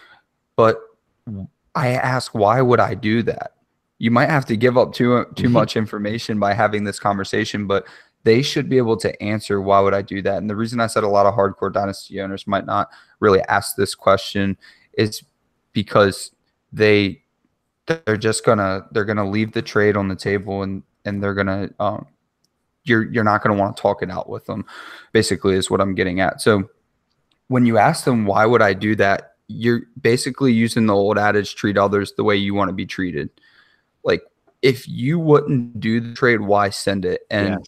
But I ask, why would I do that? You might have to give up too much information by having this conversation, but they should be able to answer, why would I do that? And the reason I said a lot of hardcore Dynasty owners might not really ask this question is because they're gonna leave the trade on the table, and they're gonna you're not gonna want to talk it out with them, basically, is what I'm getting at. So when you ask them, why would I do that, you're basically using the old adage, treat others the way you want to be treated. Like, if you wouldn't do the trade, why send it? And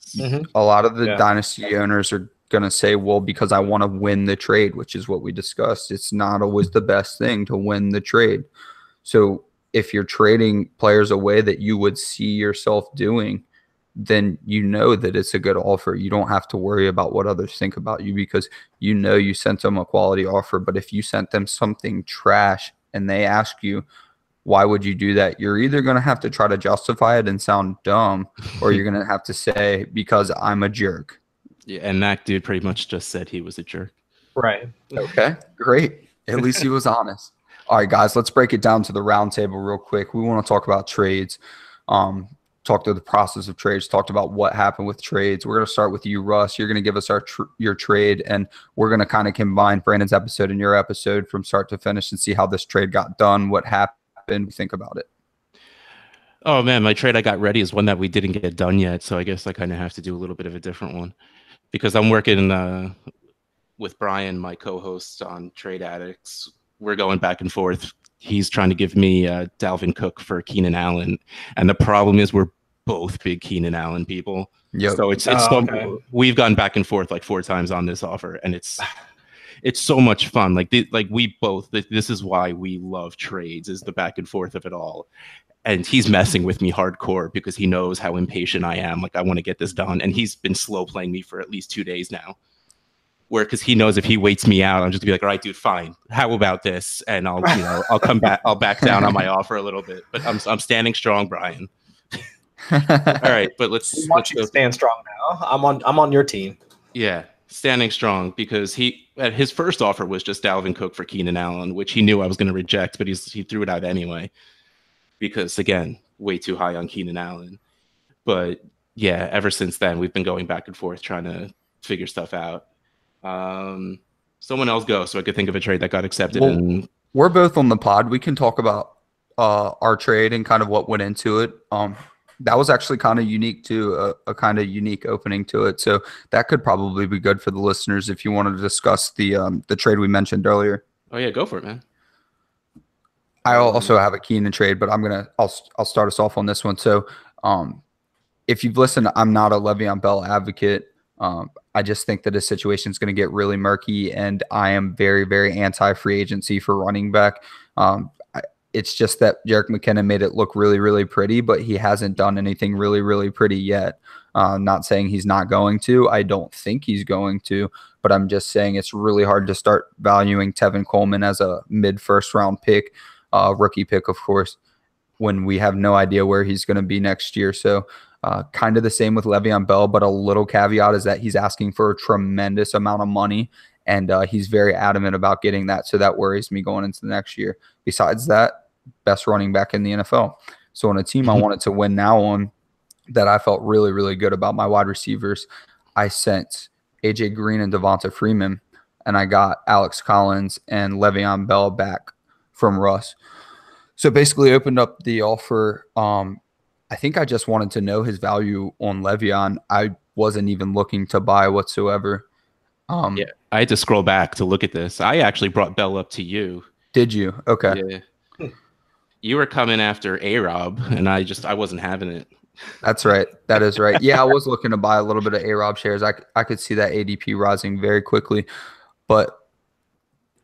a lot of the Dynasty owners are going to say, well, because I want to win the trade, which is what we discussed. It's not always the best thing to win the trade. So if you're trading players away that you would see yourself doing, then you know that it's a good offer. You don't have to worry about what others think about you because you know you sent them a quality offer. But if you sent them something trash and they ask you, why would you do that? You're either going to have to try to justify it and sound dumb, or you're going to have to say, because I'm a jerk. Yeah, and that dude pretty much just said he was a jerk. Right. Okay, great. At least he was honest. All right, guys, let's break it down to the round table real quick. We want to talk about trades, talk through the process of trades, talked about what happened with trades. We're going to start with you, Russ. You're going to give us your trade, and we're going to kind of combine Brandon's episode and your episode from start to finish and see how this trade got done, what happened, think about it. Oh man, my trade I got ready is one that we didn't get done yet, so I guess I kind of have to do a little bit of a different one because I'm working with Brian, my co-host on Trade Addicts. We're going back and forth. He's trying to give me Dalvin Cook for Keenan Allen, and the problem is we're both big Keenan Allen people. Yep. So we've gone back and forth like 4 times on this offer, and it's so much fun. This is why we love trades, is the back and forth of it all. And he's messing with me hardcore because he knows how impatient I am. Like, I want to get this done. And he's been slow playing me for at least 2 days now. Because he knows if he waits me out, I'm just gonna be like, all right, dude, fine. How about this? And I'll come back. I'll back down on my offer a little bit. But I'm standing strong, Brian. All right, but let's go. Stand strong now. I'm on your team. Yeah. Standing strong because his first offer was just Dalvin Cook for Keenan Allen, which he knew I was going to reject, but he threw it out anyway because, again, way too high on Keenan Allen. But yeah, ever since then, we've been going back and forth trying to figure stuff out. Someone else go so I could think of a trade that got accepted. Well, we're both on the pod. We can talk about our trade and kind of what went into it. That was actually kind of unique too, a kind of unique opening to it. So that could probably be good for the listeners if you wanted to discuss the trade we mentioned earlier. Oh yeah, go for it, man. I also have a Keenan trade, but I'll start us off on this one. So if you've listened, I'm not a Le'Veon Bell advocate. I just think that his situation is going to get really murky, and I am very, very anti-free agency for running back. It's just that Jerick McKinnon made it look really, really pretty, but he hasn't done anything really, really pretty yet. Not saying he's not going to. I don't think he's going to, but I'm just saying it's really hard to start valuing Tevin Coleman as a mid-first round pick, rookie pick, of course, when we have no idea where he's going to be next year. So kind of the same with Le'Veon Bell, but a little caveat is that he's asking for a tremendous amount of money. and he's very adamant about getting that. So that worries me going into the next year. Besides that, best running back in the NFL. So on a team I wanted to win now on that I felt really, really good about my wide receivers, I sent AJ Green and Devonta Freeman, and I got Alex Collins and Le'Veon Bell back from Russ. So basically opened up the offer. I think I just wanted to know his value on Le'Veon. I wasn't even looking to buy whatsoever. Yeah, I had to scroll back to look at this. I actually brought Bell up to you. Did you? Okay. Yeah. You were coming after A-Rob, and I wasn't having it. That's right. That is right. Yeah, I was looking to buy a little bit of A-Rob shares. I could see that ADP rising very quickly, but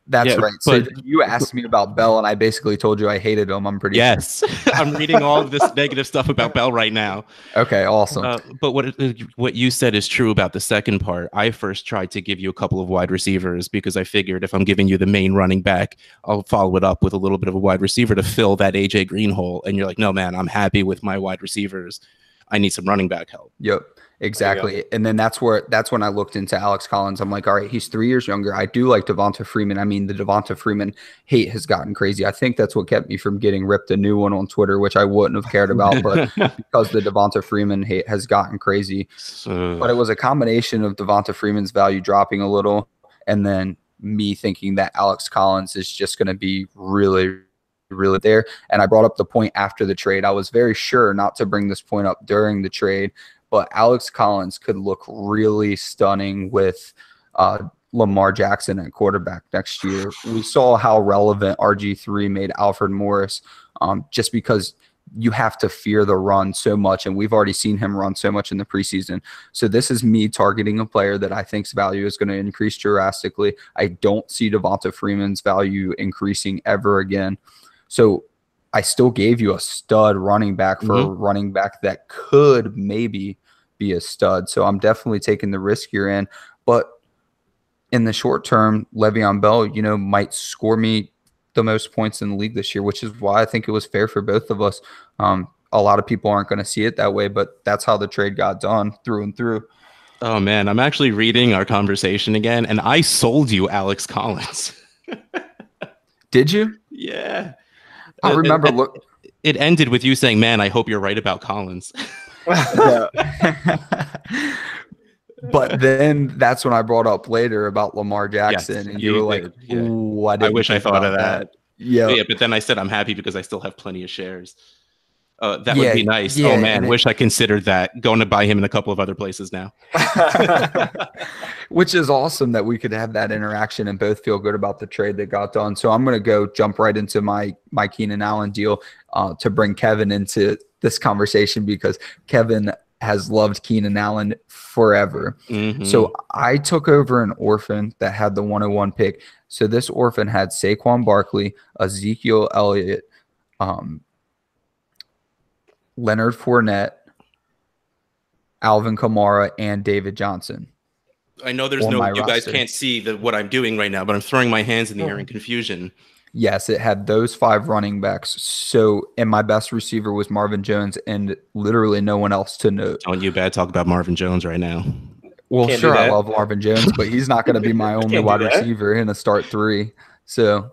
that's right. So you asked me about Bell, and I basically told you I hated him. I'm pretty sure. I'm reading all of this negative stuff about Bell right now. Okay, awesome. But what you said is true about the second part. I first tried to give you a couple of wide receivers because I figured if I'm giving you the main running back, I'll follow it up with a little bit of a wide receiver to fill that AJ Green hole. And you're like, no, man, I'm happy with my wide receivers. I need some running back help. Yep. Exactly. And then that's when I looked into Alex Collins. I'm like, all right, he's 3 years younger. I do like Devonta Freeman. I mean, the Devonta Freeman hate has gotten crazy. I think that's what kept me from getting ripped a new one on Twitter, which I wouldn't have cared about, but because the Devonta Freeman hate has gotten crazy. But it was a combination of Devonta Freeman's value dropping a little and then me thinking that Alex Collins is just going to be really there. And I brought up the point after the trade. I was very sure not to bring this point up during the trade, but Alex Collins could look really stunning with Lamar Jackson at quarterback next year. We saw how relevant RG3 made Alfred Morris just because you have to fear the run so much, and we've already seen him run so much in the preseason. So this is me targeting a player that I think's value is going to increase drastically. I don't see Devonta Freeman's value increasing ever again. So I still gave you a stud running back for a running back that could maybe be a stud. So I'm definitely taking the risk you're in. But in the short term, Le'Veon Bell, might score me the most points in the league this year, which is why I think it was fair for both of us. A lot of people aren't going to see it that way, but that's how the trade got done through and through. Oh, man, I'm actually reading our conversation again, and I sold you Alex Collins. Did you? Yeah. I remember. It ended with you saying, man, I hope you're right about Collins. But then that's when I brought up later about Lamar Jackson, and you were like, "Ooh, I wish I thought of that." Yeah, but then I said I'm happy because I still have plenty of shares. That would be nice. Yeah, oh man, wish I considered that. Going to buy him in a couple of other places now. Which is awesome that we could have that interaction and both feel good about the trade that got done. So I'm going to jump right into my Keenan Allen deal to bring Kevin into this conversation because Kevin has loved Keenan Allen forever. So I took over an orphan that had the 101 pick. So this orphan had Saquon Barkley, Ezekiel Elliott, Leonard Fournette, Alvin Kamara, and David Johnson. I know there's you guys can't see what I'm doing right now, but I'm throwing my hands in the air in confusion. Yes, it had those 5 running backs. So, and my best receiver was Marvin Jones and literally no one else to note. Don't you bad talk about Marvin Jones right now. Well, sure, I love Marvin Jones, but he's not going to be my only wide receiver in a start 3. So,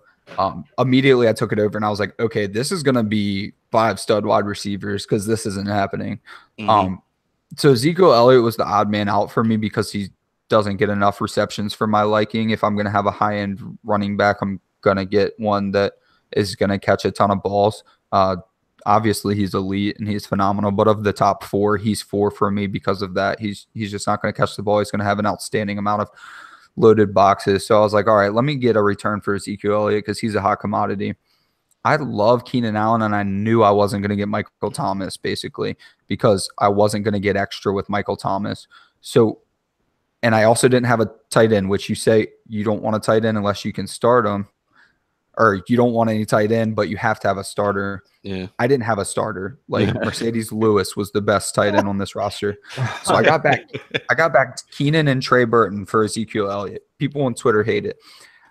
immediately I took it over and I was like, okay, this is going to be 5 stud wide receivers because this isn't happening. So Ezekiel Elliott was the odd man out for me because he doesn't get enough receptions for my liking. If I'm going to have a high-end running back, I'm going to get one that is going to catch a ton of balls. Obviously, he's elite and he's phenomenal, but of the top 4, he's 4 for me because of that. He's just not going to catch the ball. He's going to have an outstanding amount of loaded boxes. So I was like, all right, let me get a return for Ezekiel Elliott because he's a hot commodity. I love Keenan Allen, and I knew I wasn't going to get Michael Thomas, basically, because I wasn't going to get extra with Michael Thomas. So, and I also didn't have a tight end, which you say you don't want a tight end unless you can start them, or you don't want any tight end, but you have to have a starter. Yeah, I didn't have a starter. Like Mercedes Lewis was the best tight end on this roster. So I got back Keenan and Trey Burton for Ezekiel Elliott. People on Twitter hate it.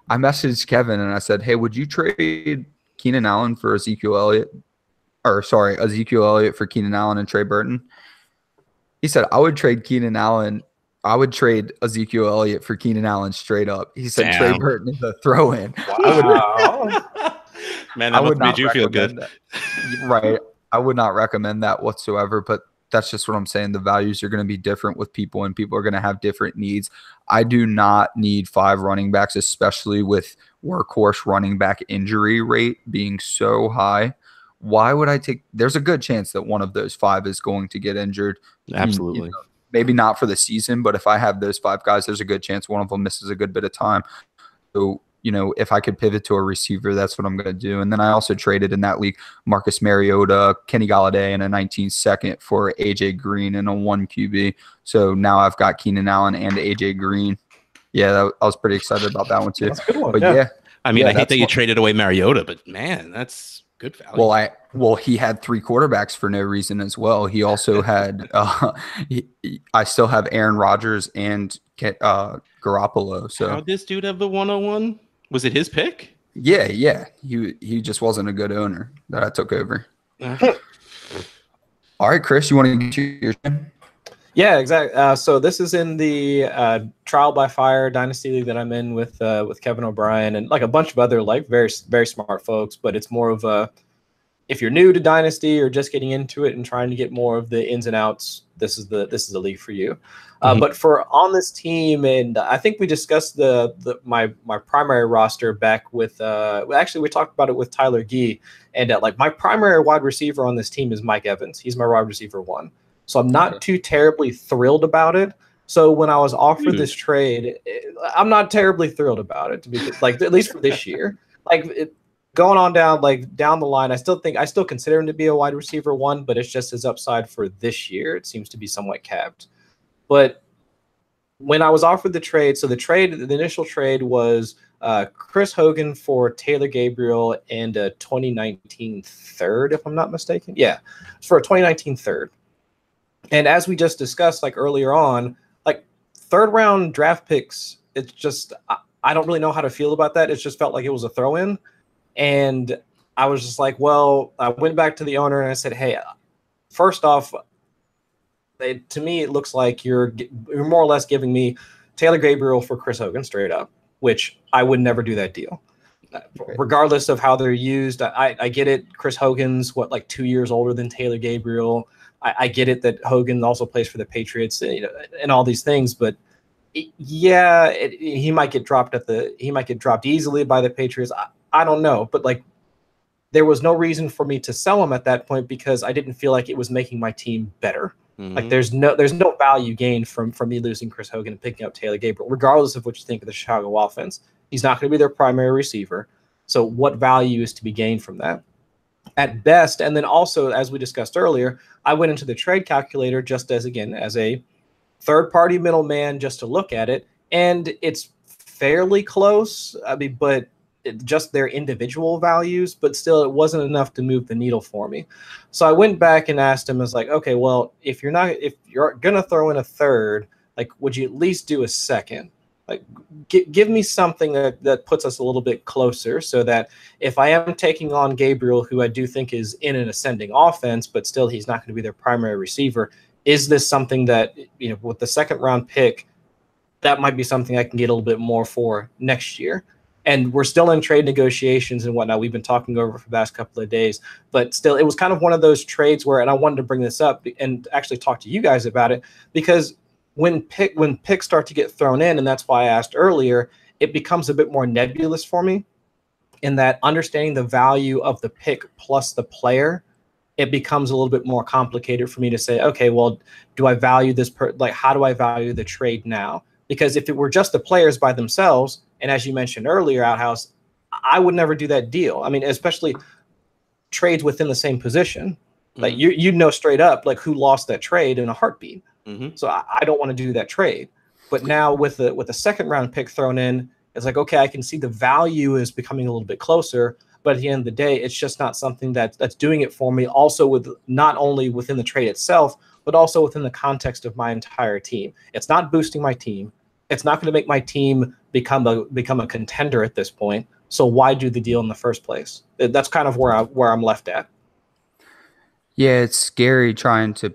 I messaged Kevin and I said, hey, would you trade Keenan Allen for Ezekiel Elliott? Ezekiel Elliott for Keenan Allen and Trey Burton? He said, I would trade Keenan Allen I would trade Ezekiel Elliott for Keenan Allen straight up. He said Trey Damn. Burton is a throw-in. Wow. Man, I that would must made not you feel good. recommend that. Right. I would not recommend that whatsoever, but that's just what I'm saying. The values are going to be different with people, and people are going to have different needs. I do not need 5 running backs, especially with workhorse running back injury rate being so high. Why would I take? There's a good chance that one of those 5 is going to get injured. Absolutely. Maybe not for the season, but if I have those 5 guys, there's a good chance one of them misses a good bit of time. So, if I could pivot to a receiver, that's what I'm going to do. And then I also traded in that league Marcus Mariota, Kenny Galladay, and a 19 second for AJ Green and a 1 QB. So now I've got Keenan Allen and AJ Green. Yeah, I was pretty excited about that one too. That's a good one. But yeah. I mean, I hate that you traded away Mariota, but man, that's good value. Well, he had 3 quarterbacks for no reason as well. He also had I still have Aaron Rodgers and Garoppolo. So how'd this dude have the 101? Was it his pick? Yeah. He just wasn't a good owner that I took over. All right, Chris, you want to get to your turn? Yeah, exactly. So this is in the Trial by Fire Dynasty League that I'm in with Kevin O'Brien and like a bunch of other like very, very smart folks. But it's more of a, if you're new to Dynasty or just getting into it and trying to get more of the ins and outs, this is the league for you. But for on this team, and I think we discussed my primary roster back with actually we talked about it with Tyler Gee, and like my primary wide receiver on this team is Mike Evans. He's my wide receiver 1. So I'm not too terribly thrilled about it. So when I was offered this trade, I'm not terribly thrilled about it, to be like, at least for this year. Like going on down the line, I still consider him to be a wide receiver 1, but it's just his upside for this year. It seems to be somewhat capped. But when I was offered the trade, so the initial trade was Chris Hogan for Taylor Gabriel and a 2019 third, if I'm not mistaken. Yeah, it's for a 2019 third. And as we just discussed, like earlier on, like 3rd round draft picks, it's just I don't really know how to feel about that. It just felt like it was a throw in, and I was just like, well, I went back to the owner and I said, hey, first off, to me it looks like you're more or less giving me Taylor Gabriel for Chris Hogan straight up, which I would never do that deal, regardless of how they're used. I get it. Chris Hogan's like 2 years older than Taylor Gabriel. I get it that Hogan also plays for the Patriots, and all these things, but he might get dropped easily by the Patriots. I don't know, but like there was no reason for me to sell him at that point because I didn't feel like it was making my team better. Like there's no value gained from me losing Chris Hogan and picking up Taylor Gabriel, regardless of what you think of the Chicago offense. He's not going to be their primary receiver. So what value is to be gained from that? At best, and then also, as we discussed earlier, I went into the trade calculator just as a third-party middleman just to look at it, and it's fairly close. I mean, but just their individual values, but still it wasn't enough to move the needle for me. So I went back and asked him, I was like, okay, well, if you're going to throw in a third, like, would you at least do a second? Like, give me something that puts us a little bit closer so that if I am taking on Gabriel, who I do think is in an ascending offense, but still he's not going to be their primary receiver, is this something that, with the 2nd round pick, that might be something I can get a little bit more for next year? And we're still in trade negotiations and whatnot. We've been talking over for the past couple of days, but still it was kind of one of those trades where, and I wanted to bring this up and actually talk to you guys about it, because when picks start to get thrown in, and that's why I asked earlier, it becomes a bit more nebulous for me in that understanding the value of the pick plus the player, it becomes a little bit more complicated for me to say, okay, well, do I value this how do I value the trade now? Because if it were just the players by themselves, and as you mentioned earlier, Outhouse, I would never do that deal. I mean, especially trades within the same position. Like you know straight up like who lost that trade in a heartbeat. So I don't want to do that trade. But now with a 2nd round pick thrown in, it's like, okay, I can see the value is becoming a little bit closer. But at the end of the day, it's just not something that's doing it for me. Also, with not only within the trade itself, but also within the context of my entire team. It's not boosting my team. It's not going to make my team become a contender at this point. So why do the deal in the first place? That's kind of where I'm left at. Yeah, it's scary trying to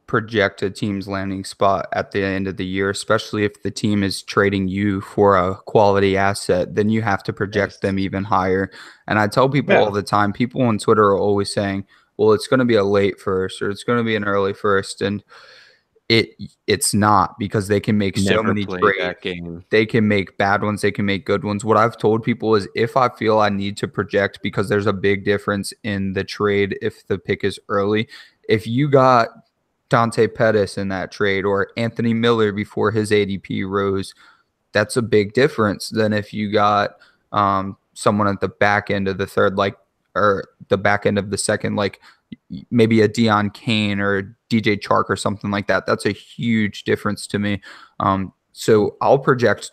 project a team's landing spot at the end of the year, especially if the team is trading you for a quality asset, then you have to project them even higher. And I tell people all the time, people on Twitter are always saying, well, it's going to be a late first or it's going to be an early first. And it's not, because they can make so many trades. They can make bad ones. They can make good ones. What I've told people is if I feel I need to project, because there's a big difference in the trade if the pick is early. If you got Dante Pettis in that trade or Anthony Miller before his ADP rose, that's a big difference than if you got someone at the back end of the third, or the back end of the second, like maybe a Deion Kane or a DJ Chark or something like that. That's a huge difference to me. So I'll project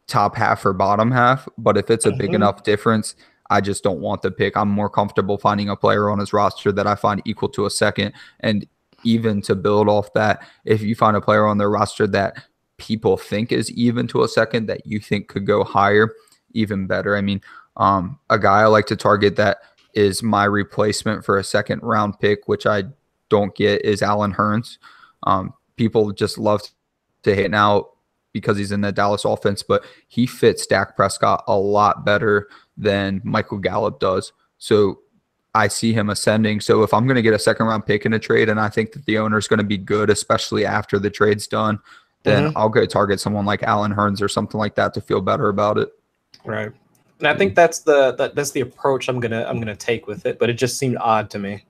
top half or bottom half, but if it's a big enough difference, I just don't want the pick. I'm more comfortable finding a player on his roster that I find equal to a second. And even to build off that, if you find a player on their roster that people think is even to a second that you think could go higher, even better. I mean, a guy I like to target that is my replacement for a second round pick, which I don't get, is Allen Hurns. People just love to hate now because he's in the Dallas offense, but he fits Dak Prescott a lot better than Michael Gallup does. So I see him ascending. So if I'm going to get a second round pick in a trade and I think that the owner is going to be good, especially after the trade's done, then I'll go target someone like Allen Hurns or something like that to feel better about it. Right. And I think that's the approach I'm gonna take with it, but it just seemed odd to me.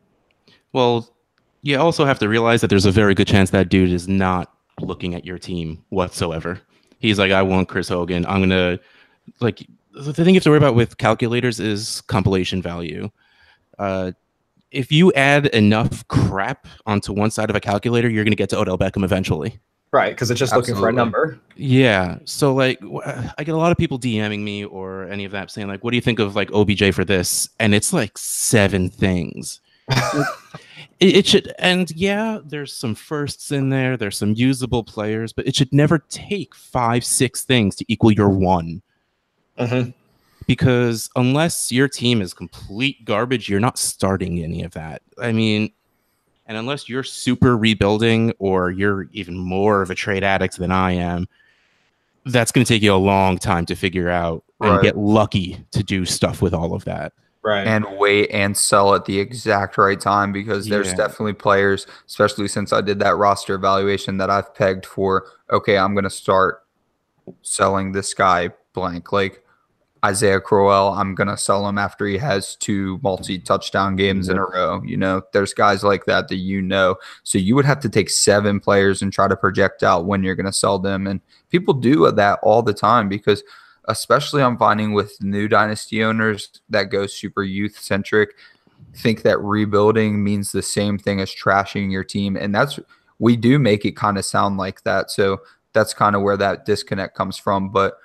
Well, you also have to realize that there's a very good chance that dude is not looking at your team whatsoever. He's like, I want Chris Hogan. I'm gonna, like, the thing you have to worry about with calculators is compilation value. If you add enough crap onto one side of a calculator, you're gonna get to Odell Beckham eventually. Right, because it's just looking for a number. Yeah. So, like, I get a lot of people DMing me or any of that saying, like, what do you think of, like, OBJ for this? And it's like 7 things. it should, and yeah, there's some firsts in there. There's some usable players, but it should never take 5, 6 things to equal your 1. Because unless your team is complete garbage, you're not starting any of that. I mean, and unless you're super rebuilding or you're even more of a trade addict than I am, that's going to take you a long time to figure out and get lucky to do stuff with all of that. Right. And wait and sell at the exact right time, because there's definitely players, especially since I did that roster evaluation, that I've pegged for, okay, I'm going to start selling this guy blank. Like Isaiah Crowell, I'm going to sell him after he has 2 multi-touchdown games in a row. You know, there's guys like that you know. So you would have to take 7 players and try to project out when you're going to sell them. And people do that all the time, because especially I'm finding with new Dynasty owners that go super youth-centric, think that rebuilding means the same thing as trashing your team. And we do make it kind of sound like that. So that's kind of where that disconnect comes from. But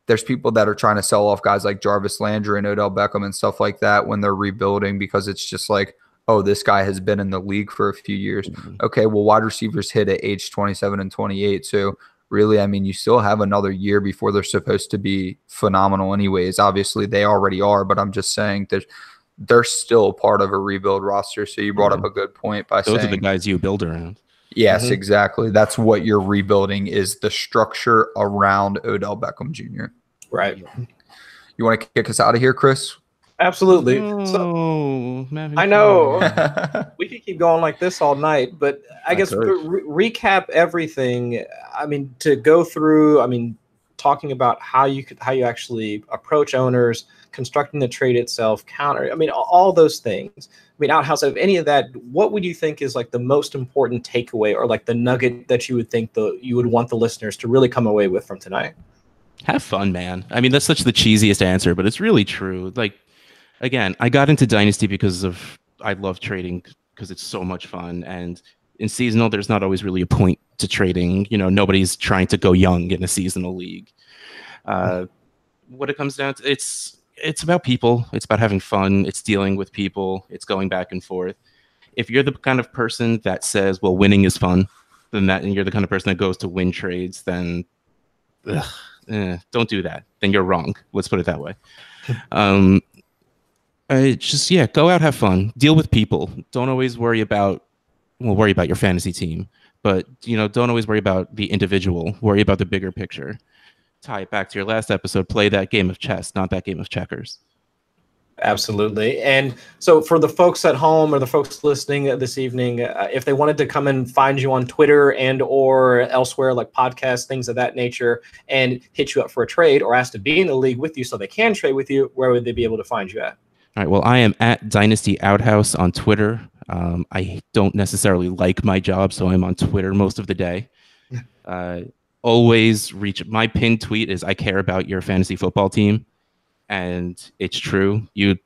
there's people that are trying to sell off guys like Jarvis Landry and Odell Beckham and stuff like that when they're rebuilding, because it's just like, oh, this guy has been in the league for a few years. Okay, well, wide receivers hit at age 27 and 28. So really, I mean, you still have another year before they're supposed to be phenomenal anyways. Obviously, they already are, but I'm just saying they're still part of a rebuild roster. So you brought up a good point by saying those are the guys you build around. Yes, exactly. That's what you're rebuilding, is the structure around Odell Beckham Jr. Right. You want to kick us out of here, Chris? Absolutely. I know we could keep going like this all night, but I guess recap everything. I mean, to go through, I mean, talking about how you actually approach owners, constructing the trade itself, counter, I mean, all those things. I mean, Outhouse, of any of that, what would you think is like the most important takeaway, or like the nugget that you would think you would want the listeners to really come away with from tonight? Have fun, man. I mean, that's such the cheesiest answer, but it's really true. Like, again, I got into Dynasty because I love trading because it's so much fun. And in seasonal, there's not always really a point to trading. You know, nobody's trying to go young in a seasonal league. What it comes down to, it's about people. It's about having fun. It's dealing with people. It's going back and forth. If you're the kind of person that says, well, winning is fun, and you're the kind of person that goes to win trades, then don't do that. Then you're wrong. Let's put it that way. Go out, have fun, deal with people. Don't always worry about well, worry about your fantasy team, but don't always worry about the individual. Worry about the bigger picture. Tie it back to your last episode. Play that game of chess, not that game of checkers. Absolutely. And so for the folks at home or the folks listening this evening, if they wanted to come and find you on Twitter and or elsewhere, like podcasts, things of that nature, and hit you up for a trade or ask to be in the league with you so they can trade with you, where would they be able to find you at? All right. Well, I am at Dynasty Outhouse on Twitter. I don't necessarily like my job, so I'm on Twitter most of the day. Always reach. My pinned tweet is I care about your fantasy football team. And it's true. You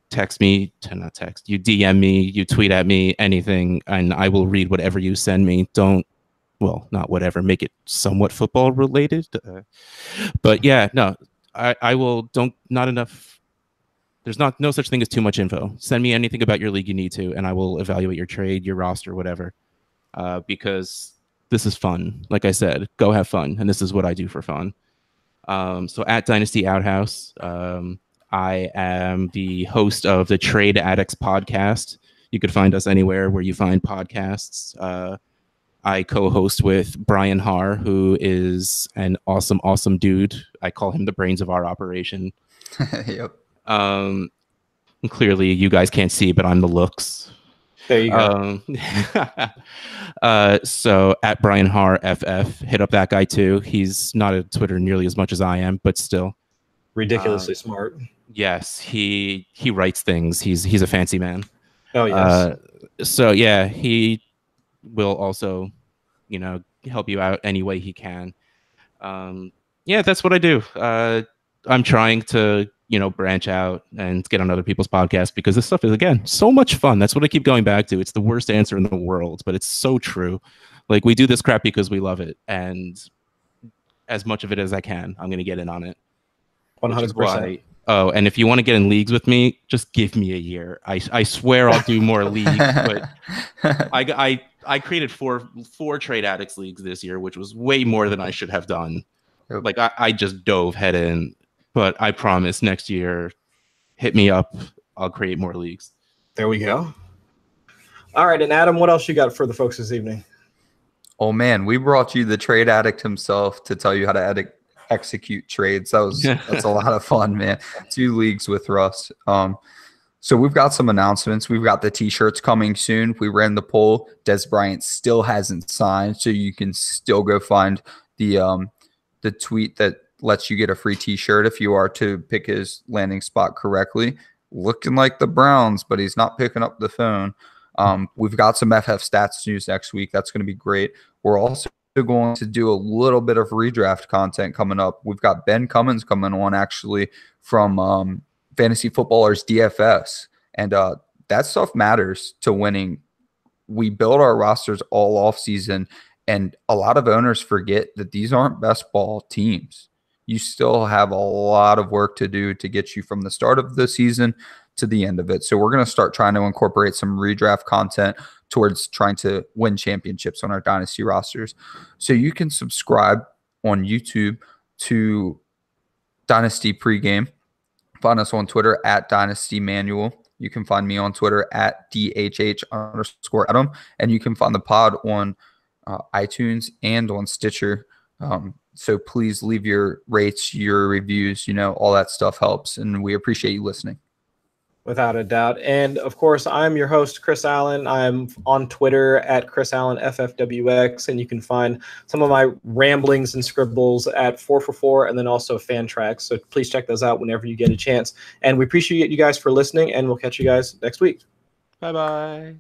text me, not text, you DM me, you tweet at me, anything, and I will read whatever you send me. Not whatever, make it somewhat football related. But yeah, no, I will, not enough. There's no such thing as too much info. Send me anything about your league you need to, and I will evaluate your trade, your roster, whatever. Because this is fun. Like I said, go have fun. And this is what I do for fun. So at Dynasty Outhouse, I am the host of the Trade Addicts podcast. You could find us anywhere where you find podcasts. I co-host with Brian Haar, who is an awesome, awesome dude. I call him the brains of our operation. Yep. Clearly, you guys can't see, but I'm the looks. There you go. So at Brian Haar FF, hit up that guy too. He's not at Twitter nearly as much as I am, but still Ridiculously smart. Yes, he writes things. He's a fancy man. Oh yes. So yeah, he will also, help you out any way he can. Yeah, that's what I do. I'm trying to branch out and get on other people's podcasts because this stuff is, again, so much fun. That's what I keep going back to. It's the worst answer in the world, but it's so true. Like, we do this crap because we love it, and as much of it as I can, I'm going to get in on it. 100%. Oh, and if you want to get in leagues with me, just give me a year. I swear I'll do more leagues. But I created four Trade Addicts leagues this year, which was way more than I should have done. Yep. Like, I just dove head in. But I promise next year, hit me up. I'll create more leagues. There we go. All right. And Adam, what else you got for the folks this evening? Oh, man, we brought you the trade addict himself to tell you how to execute trades. That's a lot of fun, man. 2 leagues with Russ. So we've got some announcements. We've got the T-shirts coming soon. We ran the poll. Des Bryant still hasn't signed, so you can still go find the tweet that lets you get a free T-shirt if you are to pick his landing spot correctly. Looking like the Browns, but he's not picking up the phone. We've got some FF stats news next week. That's going to be great. We're also going to do a little bit of redraft content coming up. We've got Ben Cummins coming on actually from Fantasy Footballers DFS, and that stuff matters to winning. We build our rosters all off season, and a lot of owners forget that these aren't best ball teams. You still have a lot of work to do to get you from the start of the season to the end of it. So we're going to start trying to incorporate some redraft content towards trying to win championships on our Dynasty rosters. So you can subscribe on YouTube to Dynasty Pregame. Find us on Twitter at Dynasty Manual. You can find me on Twitter at DHH_Adam. And you can find the pod on iTunes and on Stitcher. So please leave your rates, your reviews, all that stuff helps. And we appreciate you listening. Without a doubt. And of course, I'm your host, Chris Allen. I'm on Twitter at Chris Allen FFWX. And you can find some of my ramblings and scribbles at 4for4 and then also fan tracks. So please check those out whenever you get a chance. And we appreciate you guys for listening, and we'll catch you guys next week. Bye-bye.